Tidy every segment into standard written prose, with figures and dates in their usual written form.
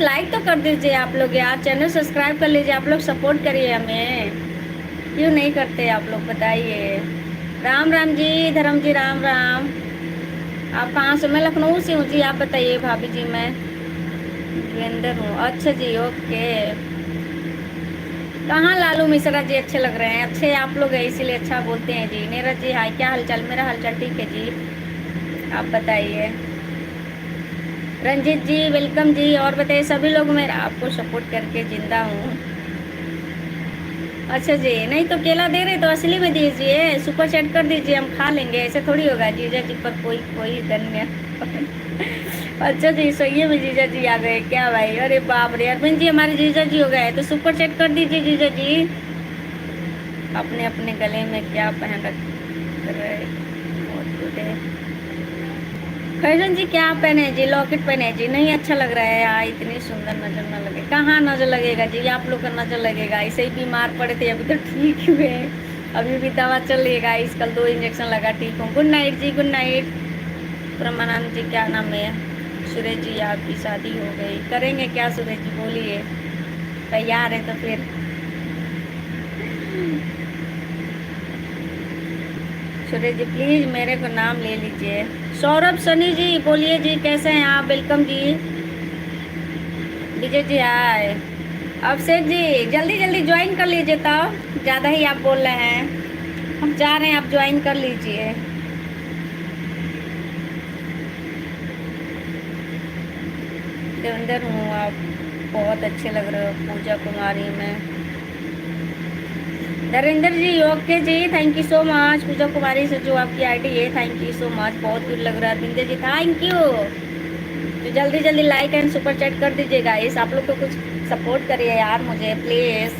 Like तो कर दीजिए आप लोग यार, चैनल सब्सक्राइब कर लीजिए, आप लोग सपोर्ट करिए हमें। क्यों नहीं करते आप लोग बताइए। राम राम जी, धर्म जी, राम राम। आप कहाँ से? मैं लखनऊ से हूँ जी। आप बताइए भाभी जी। मैं वीरेंद्र हूँ। अच्छा जी, ओके। कहाँ लालू मिश्रा जी अच्छे लग रहे हैं? अच्छे आप लोग हैं इसीलिए अच्छा बोलते हैं जी। नीरज जी हाय, क्या हालचाल? मेरा हालचाल ठीक है जी, आप बताइए। रंजीत जी वेलकम जी। और बताइए सभी लोग, मैं आपको सपोर्ट करके जिंदा हूँ। अच्छा जी, नहीं तो केला दे रहे तो असली में दीजिए, सुपर चैट कर दीजिए, हम खा लेंगे। ऐसे थोड़ी होगा जीजा जी पर कोई कोई धन्य। अच्छा जी, सही में जीजा जी आ गए क्या भाई? अरे बाप रे, अरविंद जी हमारे जीजा जी हो गए, तो सुपर चैट कर दीजिए जीजा जी। अपने अपने गले में क्या पहन रहे? बहुत गुड है। फैशन जी क्या पहने जी? लॉकेट पहने जी? नहीं अच्छा लग रहा है यार, इतनी सुंदर नजर न लगे। कहाँ नजर लगेगा जी? आप लोग का नजर लगेगा। ऐसे ही बीमार पड़े थे, अभी तो ठीक हुए। अभी भी दवा चल रही है गाइस, कल 2 इंजेक्शन लगा, ठीक हूँ। गुड नाइट जी, गुड नाइट। परमानंद जी क्या नाम है? सुरेश जी आपकी शादी हो गई, करेंगे क्या सुरेश जी बोलिए? तैयार है तो फिर। सुरेश जी प्लीज मेरे को नाम ले लीजिए। सौरभ सनी जी बोलिए जी, कैसे हैं आप? वेलकम जी। विजय जी हाय। अभिषेक जी जल्दी जल्दी ज्वाइन कर लीजिए, तब ज़्यादा ही आप बोल रहे हैं, हम चाह रहे हैं आप ज्वाइन कर लीजिए। देवेंद्र हूँ, आप बहुत अच्छे लग रहे हो। पूजा कुमारी में Narendra ji, okay ji, thank you so much. Puja Kumari से जो आपकी आईडी है, थैंक यू सो मच, बहुत गुड लग रहा है। Arvinder ji thank you. तो जल्दी जल्दी लाइक एंड सुपर चैट कर दीजिएगा इस, आप लोग को कुछ सपोर्ट करिए यार मुझे प्लीज़।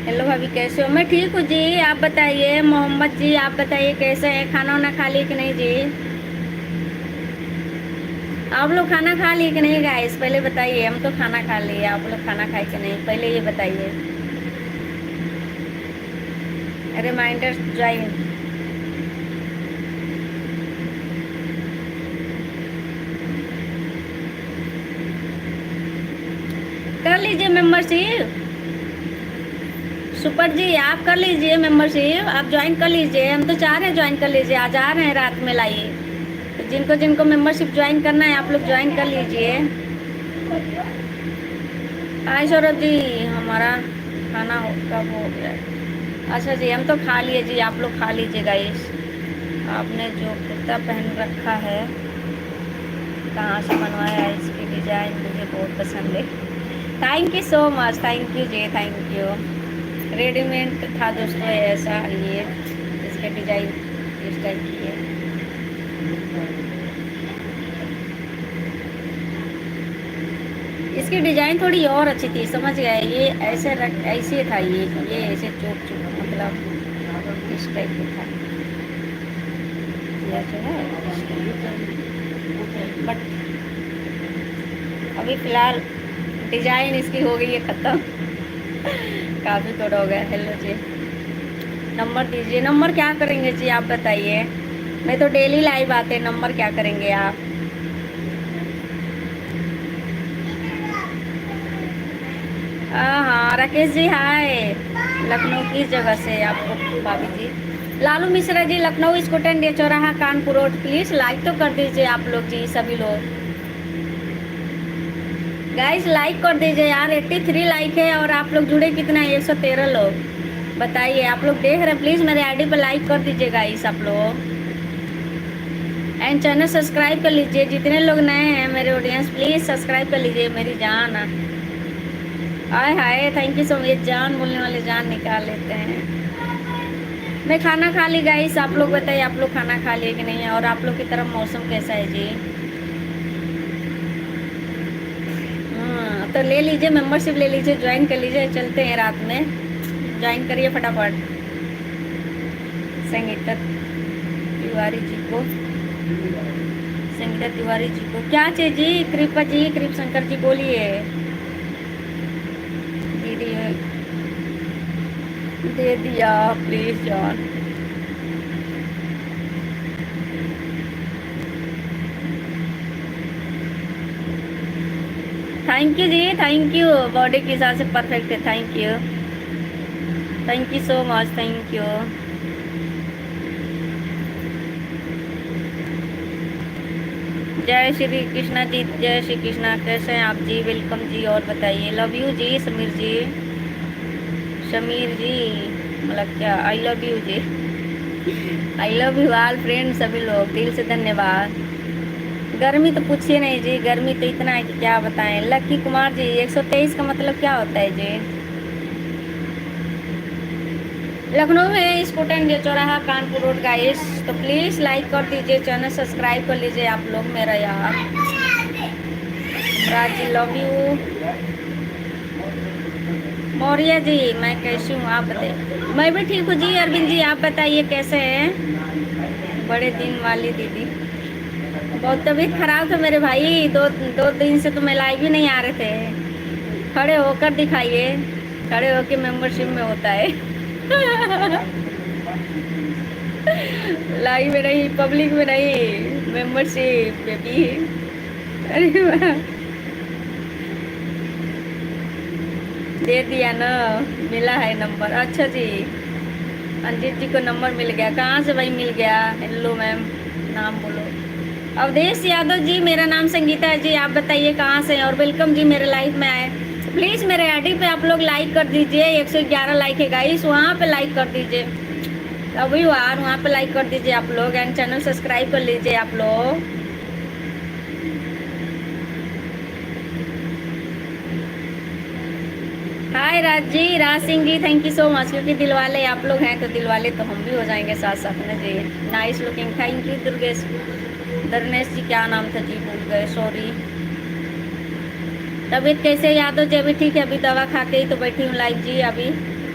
हेलो भाभी कैसे हो? मैं ठीक हूँ जी, आप बताइए। मोहम्मद जी आप बताइए कैसे हैं? खाना वाना खा लिए कि नहीं जी? आप लोग खाना खा लिए कि नहीं गाइस? पहले बताइए। हम तो खाना खा लिए, आप लोग खाना खाए कि नहीं पहले ये बताइए। रिमाइंडर ज्वाइन कर लीजिए मेंबरशिप। सुपर जी आप कर लीजिए मेंबरशिप, आप ज्वाइन कर लीजिए। हम तो चाह रहे हैं ज्वाइन कर लीजिए, आज आ रहे हैं रात में लाइए। तो जिनको जिनको मेंबरशिप ज्वाइन करना है आप लोग ज्वाइन कर लीजिए। हाय सौरभ जी, हमारा खाना कब हो गया? अच्छा जी, हम तो खा लिए जी, आप लोग खा लीजिएगा। इस आपने जो कुर्ता पहन रखा है कहाँ से बनवाया है? इसकी डिज़ाइन मुझे बहुत पसंद है। Thank you so much, thank you जी, थैंक यू। रेडीमेड था दोस्तों ऐसा, ये इसके डिजाइन इस टाइप की है। इसकी डिजाइन थोड़ी और अच्छी थी, समझ गए? ये ऐसे ऐसे था, ये ऐसे चोक चोक मतलब इस टाइप का था। यह जो है बट अभी फिलहाल डिजाइन इसकी हो गई है खत्म। काफी थोड़ा हो गया। हेलो जी, नंबर दीजिए। नंबर क्या करेंगे जी आप बताइए? मैं तो डेली लाइव आते, नंबर क्या करेंगे आप? हाँ हाँ राकेश जी हाय। लखनऊ किस जगह से आपको भाभी जी? लालू मिश्रा जी लखनऊ स्कूटर इंडिया चौराहा कानपुर रोड। प्लीज लाइक तो कर दीजिए आप लोग जी, सभी लोग गाइस लाइक कर दीजिए यार। 83 लाइक है और आप लोग जुड़े कितना है? 113 लोग। बताइए आप लोग देख रहे हैं, प्लीज मेरे आईडी पर लाइक कर दीजिए गाइस आप लोग, एंड चैनल सब्सक्राइब कर लीजिए। जितने लोग नए हैं मेरे ऑडियंस प्लीज सब्सक्राइब कर लीजिए मेरी जान। हाय हाय, थैंक यू सो मच। जान बोलने वाले जान निकाल लेते हैं। मैं खाना खा ली गाइस, आप लोग बताइए आप लोग खाना खा लिए कि नहीं है? और आप लोग की तरफ मौसम कैसा है जी? हाँ तो ले लीजिए मेंबरशिप, ले लीजिए, ज्वाइन कर लीजिए। चलते हैं रात में, ज्वाइन करिए फटाफट। संगीता तिवारी जी को, संगीता तिवारी जी को क्या चाहिए जी? कृपा जी, कृप शंकर जी बोलिए। दीदी दे दिया प्लीज जान। थैंक यू जी, थैंक यू। बॉडी के हिसाब से परफेक्ट है। Thank you so much, thank you. जय श्री कृष्णा जी, जय श्री कृष्णा। कैसे हैं आप जी? वेलकम जी। और बताइए। लव यू जी समीर जी, मतलब क्या, आई लव यू जी। I love you all friend, सभी लोग दिल से धन्यवाद। गर्मी तो पूछिए नहीं जी, गर्मी तो इतना है कि क्या बताएं। लक्की कुमार जी, 123 का मतलब क्या होता है जी? लखनऊ में स्कूटन जो चौराहा कानपुर रोड गाइस, तो प्लीज़ लाइक कर दीजिए, चैनल सब्सक्राइब कर लीजिए आप लोग मेरा यार। राजी लव यू। मौर्य जी, मैं कैसी हूँ आप बताइए। मैं भी ठीक हूँ जी। अरविंद जी आप बताइए कैसे हैं? बड़े दिन वाली दीदी, बहुत तबीयत खराब था मेरे भाई। दो दिन से तो मैं लाइव ही नहीं आ रहे थे। खड़े होकर दिखाइए, खड़े होकर मेंबरशिप में होता है। लाइव में नहीं, पब्लिक में नहीं, मेंबरशिप बेबी। अरे वाह, दे दिया ना, मिला है नंबर। अच्छा जी, अंजित जी को नंबर मिल गया। कहाँ से भाई मिल गया? हेलो मैम, नाम बोलो। अवधेश यादव जी, मेरा नाम संगीता है जी। आप बताइए कहाँ से हैं? और वेलकम जी मेरे लाइव में आए। प्लीज़ मेरे आईडी पे आप लोग लाइक कर दीजिए। 111 लाइक है गाइस, वहाँ पे लाइक कर दीजिए। अभी वहाँ पे लाइक कर दीजिए आप लोग, एंड चैनल सब्सक्राइब कर लीजिए आप लोग। हाय Raj ji, Raj Singh ji, thank you so much. क्योंकि दिलवाले आप लोग हैं तो दिलवाले तो हम भी हो जाएंगे साथ साथ में जी। Nice looking, thank you. Durgesh Darnesh ji, क्या नाम था जी, भूल गए, सॉरी। तबीयत कैसे यादव जी? अभी ठीक है, अभी दवा खा के ही तो बैठी हूँ लाइव जी अभी।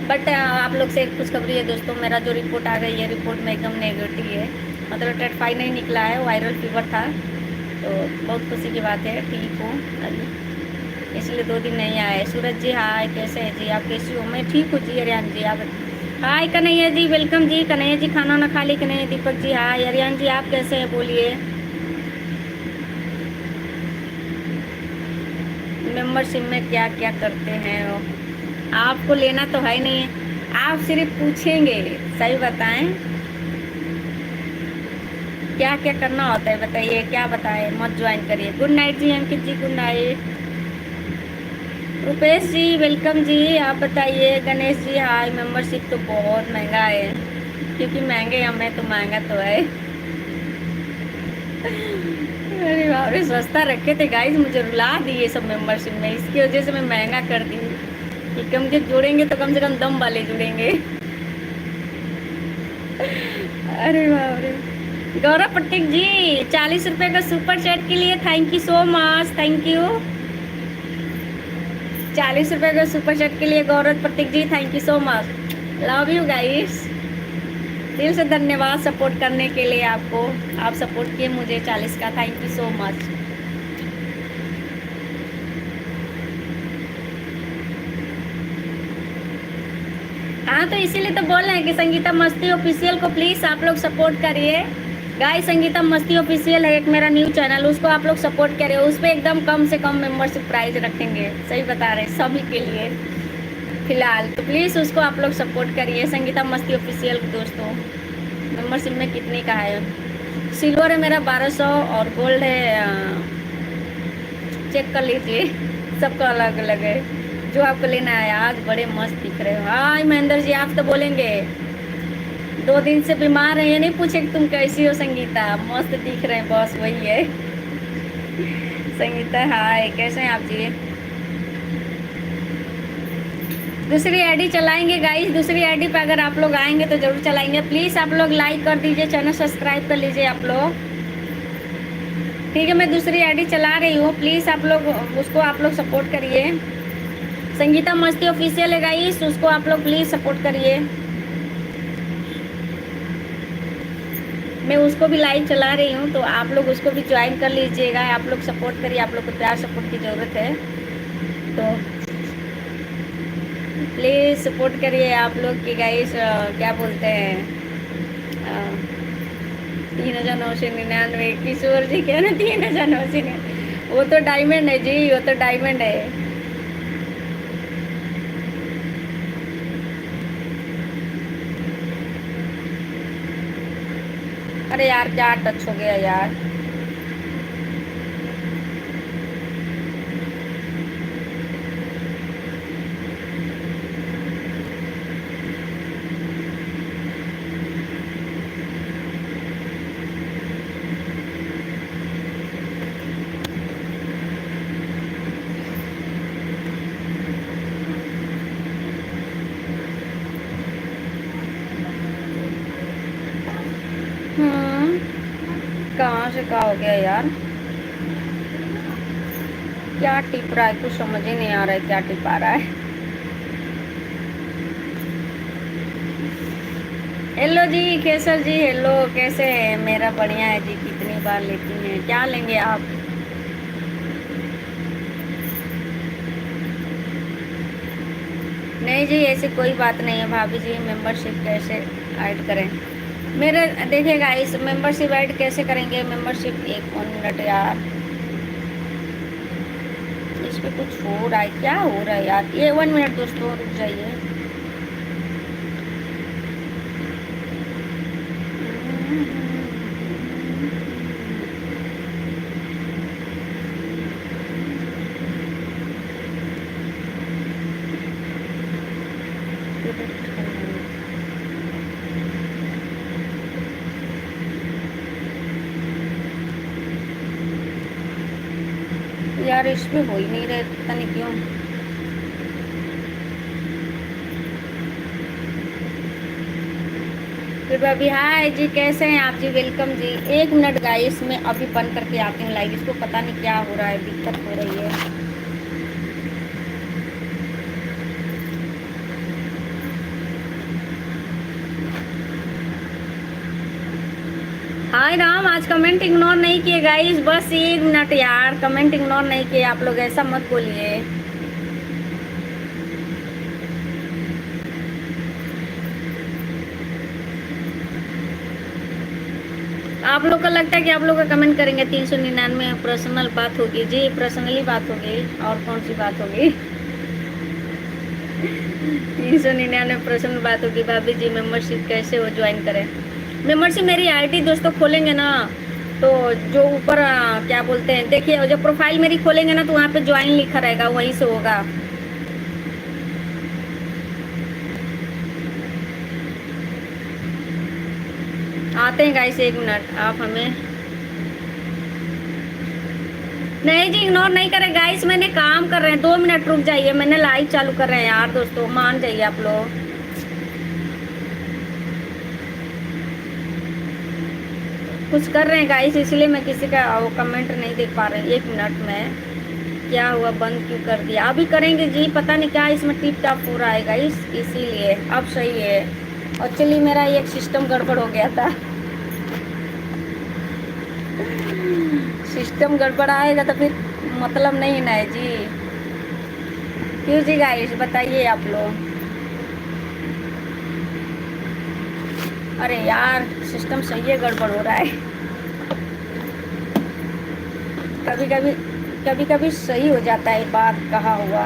बट आप लोग से एक खुशखबरी है दोस्तों, मेरा जो रिपोर्ट आ गई है, रिपोर्ट में एकदम नेगेटिव है। मतलब टेट5 नहीं निकला है, वायरल फीवर था। तो बहुत खुशी की बात है, ठीक हूँ अभी, इसलिए 2 दिन नहीं आए। सूरज जी हाय, कैसे हैं जी आप? कैसी हो? मैं ठीक हूँ जी। अरियान जी आप हाय। कन्हैया जी वेलकम जी। कन्हैया जी खाना ना खा ली? कन्हैया दीपक जी हाय। अरियान जी आप कैसे हैं बोलिए। मेंबरशिप में क्या क्या करते हैं वो? आपको लेना तो है नहीं, आप सिर्फ पूछेंगे। सही बताएं, क्या क्या करना होता है बताइए, क्या बताएं? मत ज्वाइन करिए। गुड नाइट जी अंकित जी, गुड नाइट। रुपेश जी वेलकम जी। आप बताइए। गणेश जी हाय। मेंबरशिप तो बहुत महंगा है, क्योंकि महंगे हम हैं तो महंगा तो है। अरे बाप रे, सस्ता रखे थे गाइस, मुझे रुला दिए सब मेंबरशिप में। इसकी वजह से मैं महंगा कर दी कि कम से जुड़ेंगे तो कम से कम दम वाले जुड़ेंगे। अरे बाप रे। गौरव पट्टिक जी, 40 रुपए का सुपर चैट के लिए thank you so much, thank you. 40 रुपए का सुपर चैट के लिए Gaurav Pattik ji, thank you so much. Love you guys, दिल से धन्यवाद सपोर्ट करने के लिए आपको। आप सपोर्ट किए मुझे 40 का, थैंक यू सो मच। हाँ, तो इसीलिए तो बोल रहे हैं कि संगीता मस्ती ऑफिशियल को प्लीज़ आप लोग सपोर्ट करिए। गाइस, संगीता मस्ती ऑफिशियल है एक मेरा न्यू चैनल, उसको आप लोग सपोर्ट करिए। उस पर एकदम कम से कम मेंबरशिप प्राइस रखेंगे, सही बता रहे हैं, सभी के लिए फिलहाल। तो प्लीज़ उसको आप लोग सपोर्ट करिए, संगीता मस्ती ऑफिशियल दोस्तों। मेंबरशिप में कितने का है? सिल्वर है मेरा 1200 और गोल्ड है, चेक कर लीजिए, सबका अलग अलग है। जो आपको लेना है। आज बड़े मस्त दिख रहे हो। हाय महेंद्र जी, आप तो बोलेंगे 2 दिन से बीमार है, ये नहीं पूछे कि तुम कैसी हो संगीता। मस्त दिख रहे हैं, बस वही है। संगीता हाय, कैसे हैं आप जी? दूसरी आईडी चलाएंगे गाइस, दूसरी आईडी पे अगर आप लोग आएंगे तो जरूर चलाएंगे। प्लीज़ आप लोग लाइक कर दीजिए, चैनल सब्सक्राइब कर लीजिए आप लोग, ठीक है। मैं दूसरी आईडी चला रही हूँ, प्लीज़ आप लोग उसको आप लोग सपोर्ट करिए। संगीता मस्ती ऑफिशियल है गाइस, उसको आप लोग प्लीज़ सपोर्ट करिए। मैं उसको भी लाइव चला रही हूँ, तो आप लोग उसको भी ज्वाइन कर लीजिएगा। आप लोग सपोर्ट करिए, आप लोग को प्यार सपोर्ट की ज़रूरत है, तो प्लीज़ सपोर्ट करिए आप लोग की गाइस। क्या बोलते हैं, 3999 किशोर जी, क्या ना 3999। वो तो डायमंड है जी, वो तो डायमंड है। अरे यार क्या टच हो गया यार। कहाँ से क्या हो गया यार। क्या टिप रहा है, कुछ समझ ही नहीं आ रहा है क्या टिपा रहा है। हेलो जी केसर जी, हेलो कैसे है। मेरा बढ़िया है जी। कितनी बार लेती हैं, क्या लेंगे आप। नहीं जी ऐसी कोई बात नहीं है भाभी जी। मेंबरशिप कैसे ऐड करें। मेरे देखिएगा इस मेंबरशिप ऐड कैसे करेंगे। मेंबरशिप एक 1 मिनट यार। इस पे कुछ हो रहा है, क्या हो रहा है यार। ये 1 मिनट दोस्तों रुक जाइए। यार इसमें हो ही नहीं रहे, पता नहीं क्यों। फिर भाभी हाय जी कैसे हैं आप जी, वेलकम जी। 1 मिनट गाइस मैं अभी बंद करके आती हूँ लाइव। इसको पता नहीं क्या हो रहा है, दिक्कत हो रही है। हाय राम, आज कमेंट इग्नोर नहीं किए गाइस। बस 1 मिनट यार, कमेंट इग्नोर नहीं किए आप लोग, ऐसा मत बोलिए। आप लोग का लगता है कि आप लोग का कमेंट करेंगे 399 पर्सनल बात होगी जी। पर्सनली बात होगी और कौन सी बात होगी। 399 पर्सनल बात होगी। भाभी जी मेंबरशिप कैसे वो ज्वाइन करें। मेंबरशिप मेरी आईडी दोस्तों खोलेंगे ना तो जो ऊपर क्या बोलते हैं, देखिए जब प्रोफाइल मेरी खोलेंगे ना तो वहाँ पे ज्वाइन लिखा रहेगा, वहीं से होगा। आते हैं गाइस 1 मिनट, आप हमें नहीं जी इग्नोर नहीं करें गाइस। मैंने काम कर रहे हैं, 2 मिनट रुक जाइए। मैंने लाइव चालू कर रहे हैं यार दोस्तों, मान जाइए आप लोग। कुछ कर रहे हैं गाइस इसलिए मैं किसी का वो कमेंट नहीं देख पा रही। 1 मिनट में क्या हुआ, बंद क्यों कर दिया। अभी करेंगे जी, पता नहीं क्या इसमें टिप टाप हो रहा है गाइस, इसीलिए। अब सही है। और चलिए मेरा एक सिस्टम गड़बड़ हो गया था। सिस्टम गड़बड़ आएगा तो फिर मतलब नहीं ना है जी। क्यों जी गाइस बताइए आप लोग। अरे यार सिस्टम सही है, गड़बड़ हो रहा है। कभी कभी कभी कभी सही हो जाता है, बात कहा हुआ।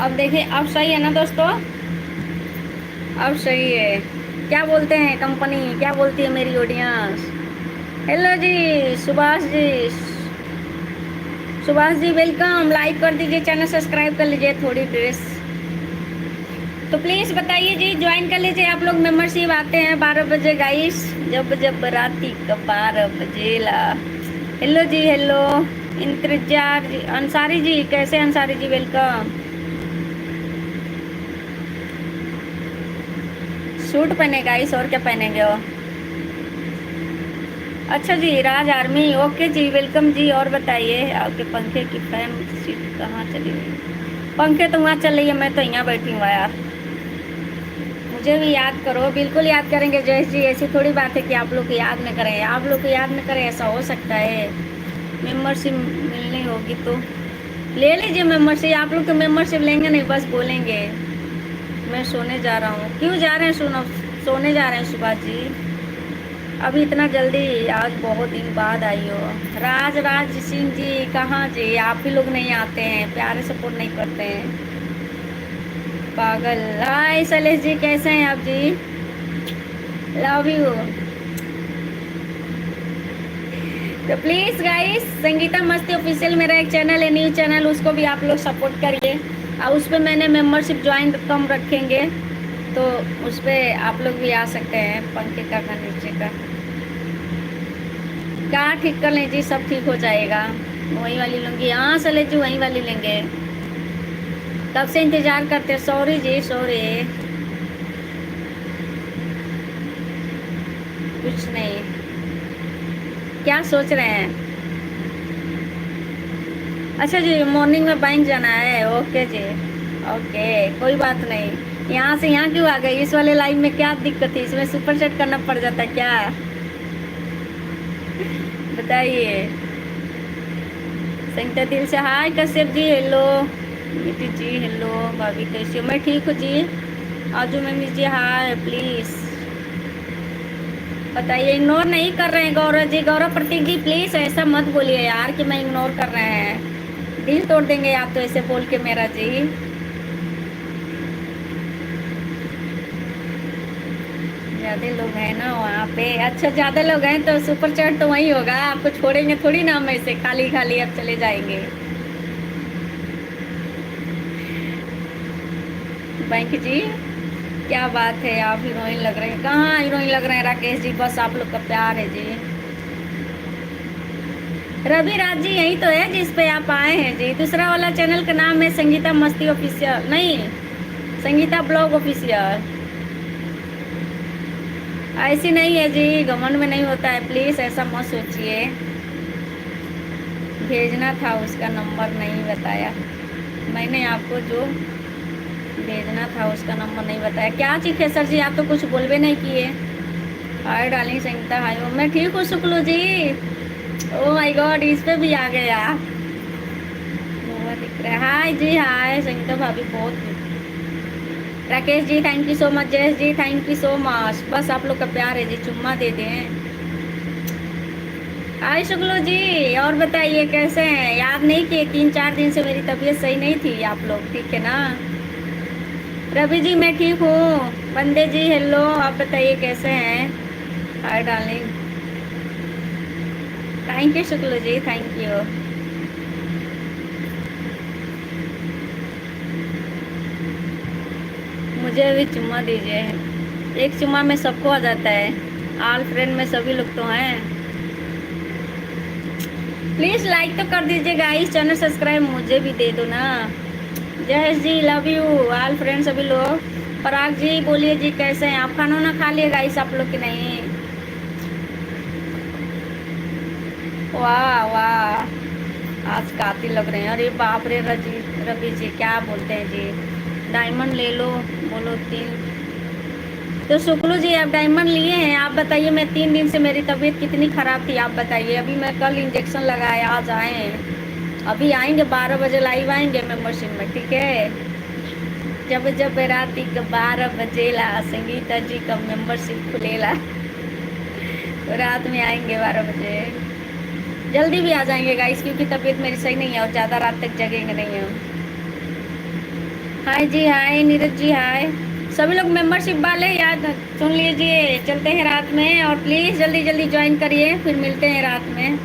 अब देखिए अब सही है ना दोस्तों, अब सही है। क्या बोलते हैं कंपनी, क्या बोलती है मेरी ऑडियंस। हेलो जी सुभाष जी, सुभाष जी वेलकम। लाइक कर दीजिए, चैनल सब्सक्राइब कर लीजिए। थोड़ी ड्रेस तो प्लीज़ बताइए जी, ज्वाइन कर लीजिए आप लोग। मेंबरशिप आते हैं 12 बजे गाइस, जब जब राती का 12 बजे ला। हेलो जी हेलो इंतजार जी। अंसारी जी कैसे, अंसारी जी वेलकम। सूट पहने गाइस, और क्या पहनेंगे वो। अच्छा जी राज आर्मी, ओके जी वेलकम जी। और बताइए आपके पंखे की फैन सीट कहाँ चली गई। पंखे तो वहाँ चल रही है, मैं तो यहाँ बैठी हूँ यार। मुझे भी याद करो, बिल्कुल याद करेंगे जयेश जी। ऐसी थोड़ी बात है कि आप लोग को याद न करें। आप लोग को याद न करें ऐसा हो सकता है। मेंबरशिप मिलनी होगी तो ले लीजिए मेंबरशिप। आप लोग तो मेंबरशिप लेंगे नहीं, बस बोलेंगे मैं सोने जा रहा हूँ। क्यों जा रहे हैं, सोने जा रहे हैं सुभाष जी। अभी इतना जल्दी, आज बहुत दिन बाद आई हो। राज सिंह जी कहाँ जी, आप ही लोग नहीं आते हैं, प्यारे सपोर्ट नहीं करते हैं, पागल। हाय शैलेश जी, कैसे हैं आप जी? Love you. तो please guys, Sangeeta Masti official मेरा एक चैनल है, न्यू चैनल, उसको भी आप लोग सपोर्ट करिए। और उस पर मैंने मेंबरशिप ज्वाइन कम रखेंगे, तो उस पर आप लोग भी आ सकते हैं। पंखे का नीचे का क्या ठीक कर लें जी, सब ठीक हो जाएगा। वही वाली लूँगी, हाँ शैलेश जी वही वाली लेंगे। कब से इंतजार करते, सॉरी जी सॉरी। कुछ नहीं, क्या सोच रहे हैं? अच्छा जी, मॉर्निंग में बैंक जाना है, ओके जी, ओके कोई बात नहीं। यहाँ से यहाँ क्यों आ गई? इस वाले लाइन में क्या दिक्कत है? इसमें सुपर सेट करना पड़ जाता है क्या? बताइए। संगीता दिल से हाय, कश्यप जी हेलो, नीति जी हेलो, भाभी कैसी हो? मैं ठीक हूँ जी। आजू मम्मी जी हाय, प्लीज बताइए। इग्नोर नहीं कर रहे हैं गौरव जी, गौरव प्रतीक जी प्लीज ऐसा मत बोलिए यार कि मैं इग्नोर कर रहे हैं, दिल तोड़ देंगे आप तो ऐसे बोल के मेरा जी। ज्यादा लोग हैं ना वहाँ पे, अच्छा ज्यादा लोग हैं तो सुपर चैट तो वही होगा, आपको छोड़ेंगे थोड़ी ना हम ऐसे खाली खाली अब चले जाएंगे। बैंक जी क्या बात है, आप हीरोइन लग रहे हैं। कहाँ हीरोइन लग रहे हैं राकेश जी, बस आप लोग का प्यार है जी। रवि राज जी यही तो है जिस पे आप आए हैं जी। दूसरा वाला चैनल का नाम है संगीता मस्ती ऑफिशियल, नहीं संगीता ब्लॉग ऑफिशियल। ऐसी नहीं है जी, घमंड में नहीं होता है, प्लीज ऐसा मत सोचिए। भेजना था उसका नंबर नहीं बताया मैंने आपको, जो भेजना था उसका नंबर नहीं बताया। क्या चीज़ है सर जी, आप तो कुछ बोलबे नहीं किए। हाय डार्लिंग संगीता, हाय मैं ठीक हूँ शुक्लू जी। ओ माय गॉड, इस पे भी आ गया, दिख रहा है। हाय जी हाय संगीता भाभी, बहुत Rakesh ji thank you so much, Jayesh ji thank you so much, बस आप लोग का प्यार है जी, चुम्मा दे दें। हाय शुक्लू जी, और बताइए कैसे हैं? याद नहीं किए, 3-4 दिन से मेरी तबीयत सही नहीं थी, आप लोग ठीक है ना? रवि जी मैं ठीक हूँ। बंदे जी हेलो, आप बताइए कैसे हैं? Hi darling, thank you Shuklu ji, thank you. मुझे भी चुम्मा दीजिए, एक चुम्मा में सबको आ जाता है, ऑल फ्रेंड में सभी लोग तो हैं। प्लीज लाइक तो कर दीजिए गाइस, चैनल सब्सक्राइब मुझे भी दे दो ना। जयेश जी लव यू, ऑल फ्रेंड सभी लोग। पराग जी बोलिए जी कैसे हैं आप? खाना ना खा लिए गाइस आप लोग की नहीं? वाह वाह, आज कातिल लग रहे हैं। अरे बाप रे रवि जी क्या बोलते हैं जी, डायमंड ले लो बोलो 3। तो शुक्लू जी आप डायमंड लिए हैं, आप बताइए। मैं 3 दिन से मेरी तबीयत कितनी ख़राब थी आप बताइए। अभी मैं कल इंजेक्शन लगाया, आज आए, अभी आएंगे 12 बजे लाइव आएंगे मेंबरशिप में, ठीक है? जब जब रात के 12 बजेला संगीता जी का मेंबरशिप खुलेला, तो रात में आएंगे 12 बजे। जल्दी भी आ जाएंगे गाइस, क्योंकि तबीयत मेरी सही नहीं है और ज़्यादा रात तक जगेंगे नहीं हम। हाय जी हाय, नीरज जी हाय, सभी लोग मेंबरशिप वाले याद सुन लीजिए, चलते हैं रात में, और प्लीज़ जल्दी जल्दी ज्वाइन करिए, फिर मिलते हैं रात में।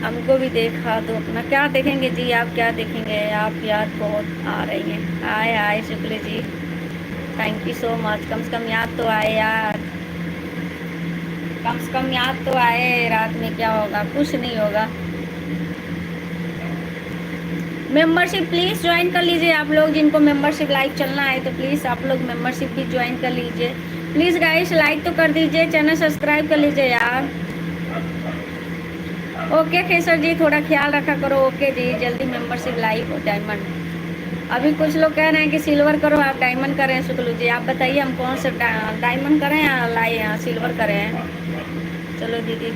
हमको भी देखा दो अपना, क्या देखेंगे जी आप, क्या देखेंगे आप, याद बहुत आ रही है। हाय हाय Shukla ji, thank you so much, कम से कम याद तो आए यार, कम से कम याद तो आए। रात में क्या होगा, कुछ नहीं होगा। मेंबरशिप प्लीज़ ज्वाइन कर लीजिए आप लोग, जिनको मेंबरशिप लाइव चलना है तो प्लीज़ आप लोग मेंबरशिप भी ज्वाइन कर लीजिए। प्लीज़ गाइस लाइक तो कर दीजिए, चैनल सब्सक्राइब कर लीजिए यार। ओके खेसर जी, थोड़ा ख्याल रखा करो। ओके जी, जल्दी मेंबरशिप लाइव हो डायमंड। अभी कुछ लोग कह रहे हैं कि सिल्वर करो, आप डायमंड करें। शुक्लू जी आप बताइए हम कौन सा डायमंड करें या सिल्वर करें? चलो दीदी,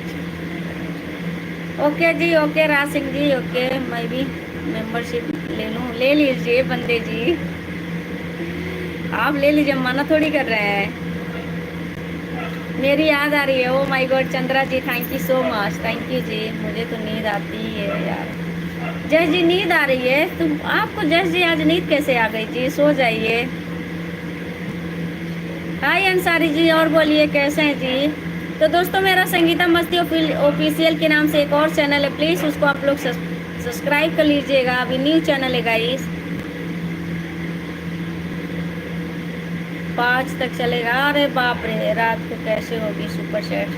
ओके जी, ओके राज सिंह जी, ओके मैं भी मेंबरशिप ले लूँ, ले लीजिए बंदे जी। आप ले लीजिए, मना थोड़ी कर रहे हैं। मेरी याद आ रही है। Oh my God Chandra ji, thank you so much, thank you जी। मुझे तो नींद आती है यार। जस जी नींद आ रही है तुम आपको? जस जी आज नींद कैसे आ गई जी? सो जाइए। हाय अंसारी जी, और बोलिए कैसे हैं जी? तो दोस्तों मेरा संगीता मस्ती ऑफिशियल के नाम से एक और चैनल है, प्लीज़ उसको आप लोग सब्सक्राइब कर लीजिएगा। अभी न्यू चैनल है गाइस। 5 तक चलेगा। अरे बाप रे, रात को कैसे होगी सुपर चैट?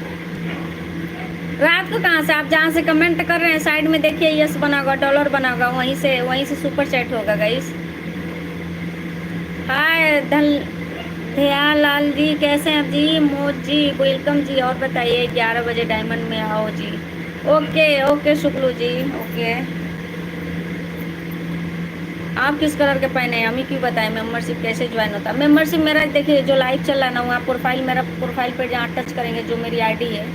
रात को कहाँ से? आप जहाँ से कमेंट कर रहे हैं साइड में देखिए यस बना होगा, डॉलर बना होगा, वहीं से सुपर चैट होगा गाइस। हाय दयालाल जी, कैसे हैं आप जी? मोद जी वेलकम जी। और बताइए 11 बजे डायमंड में आओ जी। ओके ओके शुक्लू जी, ओके। आप किस कलर के पहने हैं? हमें क्यों बताएं मेंबरशिप कैसे ज्वाइन होता है? मेंबरशिप मेरा देखिए जो लाइव चल रहा है ना, वहाँ प्रोफाइल, मेरा प्रोफाइल पर जहाँ टच करेंगे, जो मेरी आईडी है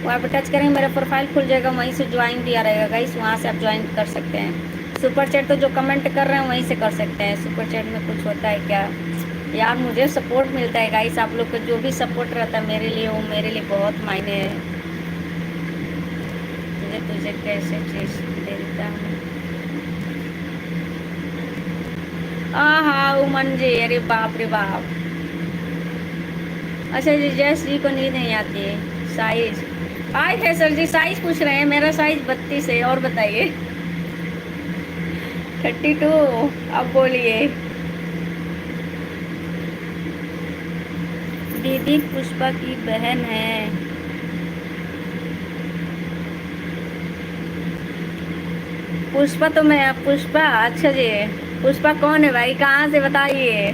वहाँ पे टच करेंगे, मेरा प्रोफाइल खुल जाएगा, वहीं से ज्वाइन दिया रहेगा गाइस, वहाँ से आप ज्वाइन कर सकते हैं। सुपर चैट तो जो कमेंट कर रहे हैं वहीं से कर सकते हैं। सुपर चैट में कुछ होता है क्या यार? मुझे सपोर्ट मिलता है गाइस, आप लोग का जो भी सपोर्ट रहता है मेरे लिए, वो मेरे लिए बहुत मायने है। तुझे कैसे चीज देता हूँ। हाँ उमन जी, अरे बाप रे बाप। अच्छा जी, जयस जी को नींद नहीं आती है। साइज हाय है सर जी, साइज पूछ रहे हैं। मेरा साइज 32 है। और बताइए 32। अब बोलिए। दीदी पुष्पा की बहन है। पुष्पा तो मैं पुष्पा, अच्छा जी। पुष्पा कौन है भाई? कहाँ से बताइए?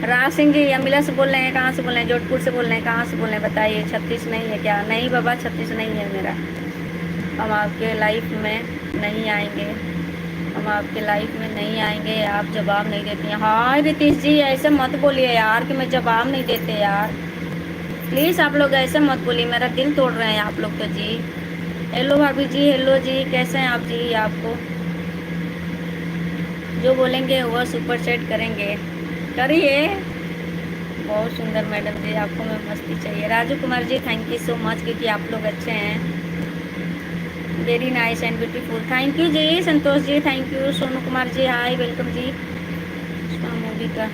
राज सिंह जी अमिला से बोल रहे हैं? कहाँ से बोल रहे हैं? जोधपुर से बोल रहे हैं? कहाँ से बोल रहे हैं बताइए। 36 नहीं है क्या? नहीं बाबा 36 नहीं है मेरा। हम आपके लाइफ में नहीं आएंगे, हम आपके लाइफ में नहीं आएंगे। आप जवाब नहीं देती हैं। हाँ रितीश जी ऐसे मत बोलिए यार कि मैं जवाब नहीं देते यार। प्लीज़ आप लोग ऐसे मत बोलिए, मेरा दिल तोड़ रहे हैं आप लोग तो जी। हेलो भाभी जी, हेलो जी, कैसे हैं आप जी? आपको जो बोलेंगे वो सुपर चैट करेंगे, करिए। बहुत सुंदर मैडम जी, आपको मैं मस्ती चाहिए। Raju Kumar ji thank you so much, क्योंकि आप लोग अच्छे हैं। Very nice and beautiful, thank you जी। Santosh ji thank you. Sonu Kumar ji hi welcome जी। मूवी का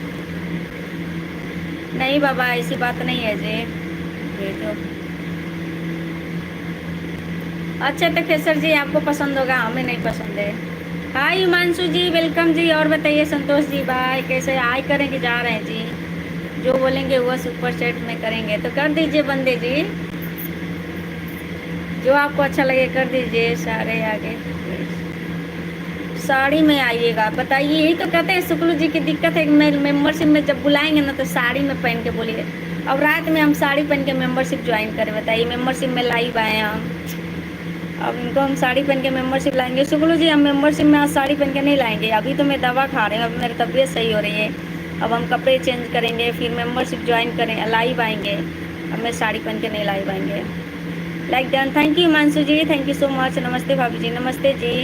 नहीं बाबा, ऐसी बात नहीं है जी, भेजो। अच्छा तो खेसर जी आपको पसंद होगा, हमें नहीं पसंद है। हाय हिमांशु जी वेलकम जी। और बताइए संतोष जी भाई कैसे? हाय करें कि जा रहे हैं जी? जो बोलेंगे वो सुपर चैट में करेंगे, तो कर दीजिए बंदे जी, जो आपको अच्छा लगे कर दीजिए। सारे आगे साड़ी में आइएगा, बताइए। यही तो कहते हैं शुक्लू जी की दिक्कत है। मेंबरशिप में जब बुलाएंगे ना तो साड़ी में पहन के बोलिए। अब रात में हम साड़ी पहन के मेंबरशिप ज्वाइन करें बताइए? मेंबरशिप में लाइव आए हम, अब इनको हम साड़ी पहन के मेंबरशिप लाएंगे? शुक्लू जी हम मेंबरशिप में आज साड़ी पहन के नहीं लाएंगे। अभी तो मैं दवा खा रही हूँ, अभी मेरी तबीयत सही हो रही है। अब हम कपड़े चेंज करेंगे, फिर मेंबरशिप ज्वाइन करें, लाइव आएंगे। अब मैं साड़ी पहन के नहीं लाइव आएंगे। Like done, thank you Himanshu ji, thank you so much. नमस्ते भाभी जी, नमस्ते जी,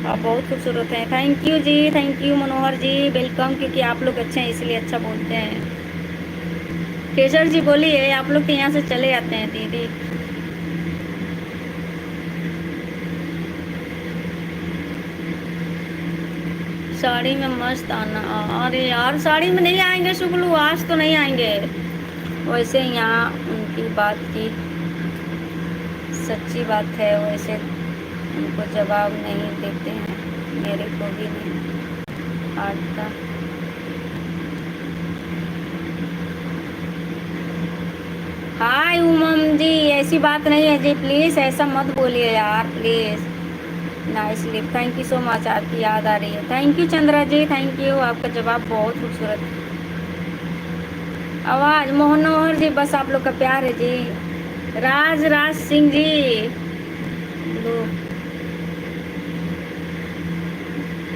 आप बहुत खूबसूरत हैं। थैंक यू जी, thank you Manohar ji welcome, क्योंकि आप लोग अच्छे हैं इसलिए अच्छा बोलते हैं। केशर जी बोलिए, आप लोग तो यहाँ से चले जाते हैं दीदी। साड़ी में मस्त आना। अरे यार साड़ी में नहीं आएंगे शुक्लू, आज तो नहीं आएंगे। वैसे यहाँ उनकी बात की सच्ची बात है, वैसे उनको जवाब नहीं देते हैं, मेरे को भी नहीं आता। हाय उमम जी, ऐसी बात नहीं है जी, प्लीज़ ऐसा मत बोलिए यार please. Nice lip, thank you so much, आपकी याद आ रही है। Thank you Chandra ji, thank you, आपका जवाब बहुत खूबसूरत। आवाज़ मोहनोहर जी, बस आप लोग का प्यार है जी। राज सिंह जी लो,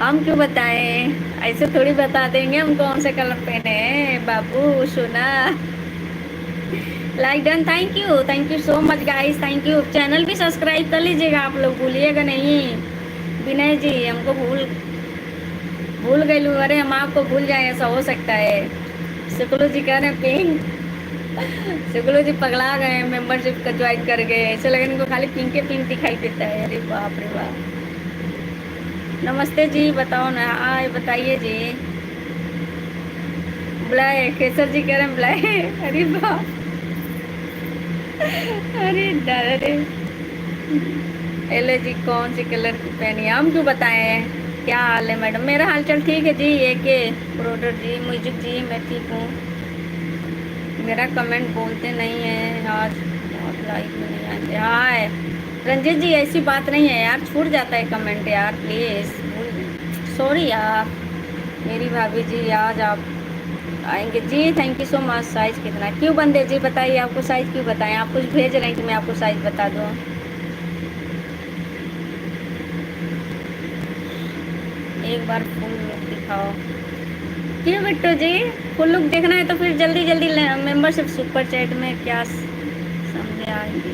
हम क्यों बताएं? ऐसे थोड़ी बता देंगे हम कौन से कलर पहने हैं बाबू सोना। Like done, thank you so much guys, thank you. Channel भी सब्सक्राइब कर लीजिएगा आप लोग, भूलिएगा नहीं। विनय जी हमको भूल भूल गई लू, अरे हम आपको भूल जाए ऐसा हो सकता है। शुक्लू जी कह रहे हैं पिंक। शुक्लू जी पगला गए मेंबरशिप का ज्वाइन कर गए, ऐसे लगे इनको खाली पिंक के पिंक दिखाई देता है। अरे बाप रे बाप। नमस्ते जी, बताओ ना, आए बताइए जी। बुलाए केसर जी कह रहे हैं बुलाए। अरे बाप, अरे डर। एले जी कौन सी कलर की पहनी है, हम क्यों बताएं। क्या हाल है मैडम, मेरा हाल चाल ठीक है जी। ये के प्रोडर जी, म्यूजिक जी, मैं ठीक हूँ। मेरा कमेंट बोलते नहीं है आज, और लाइक में नहीं आएंगे। हाय रंजित जी, ऐसी बात नहीं है यार, छूट जाता है कमेंट यार, प्लीज सॉरी यार। मेरी भाभी जी आज आप आएंगे जी, thank you so much. Size कितना क्यों बंदे जी, बताइए आपको साइज क्यों बताएं, आप कुछ भेज रहे हैं कि मैं आपको साइज बता दूँ। एक बार फुल लुक दिखाओ। क्यों बिट्टू जी, फुल लुक देखना है तो फिर जल्दी जल्दी मेंबरशिप सुपर चैट में क्या समझे आएंगे।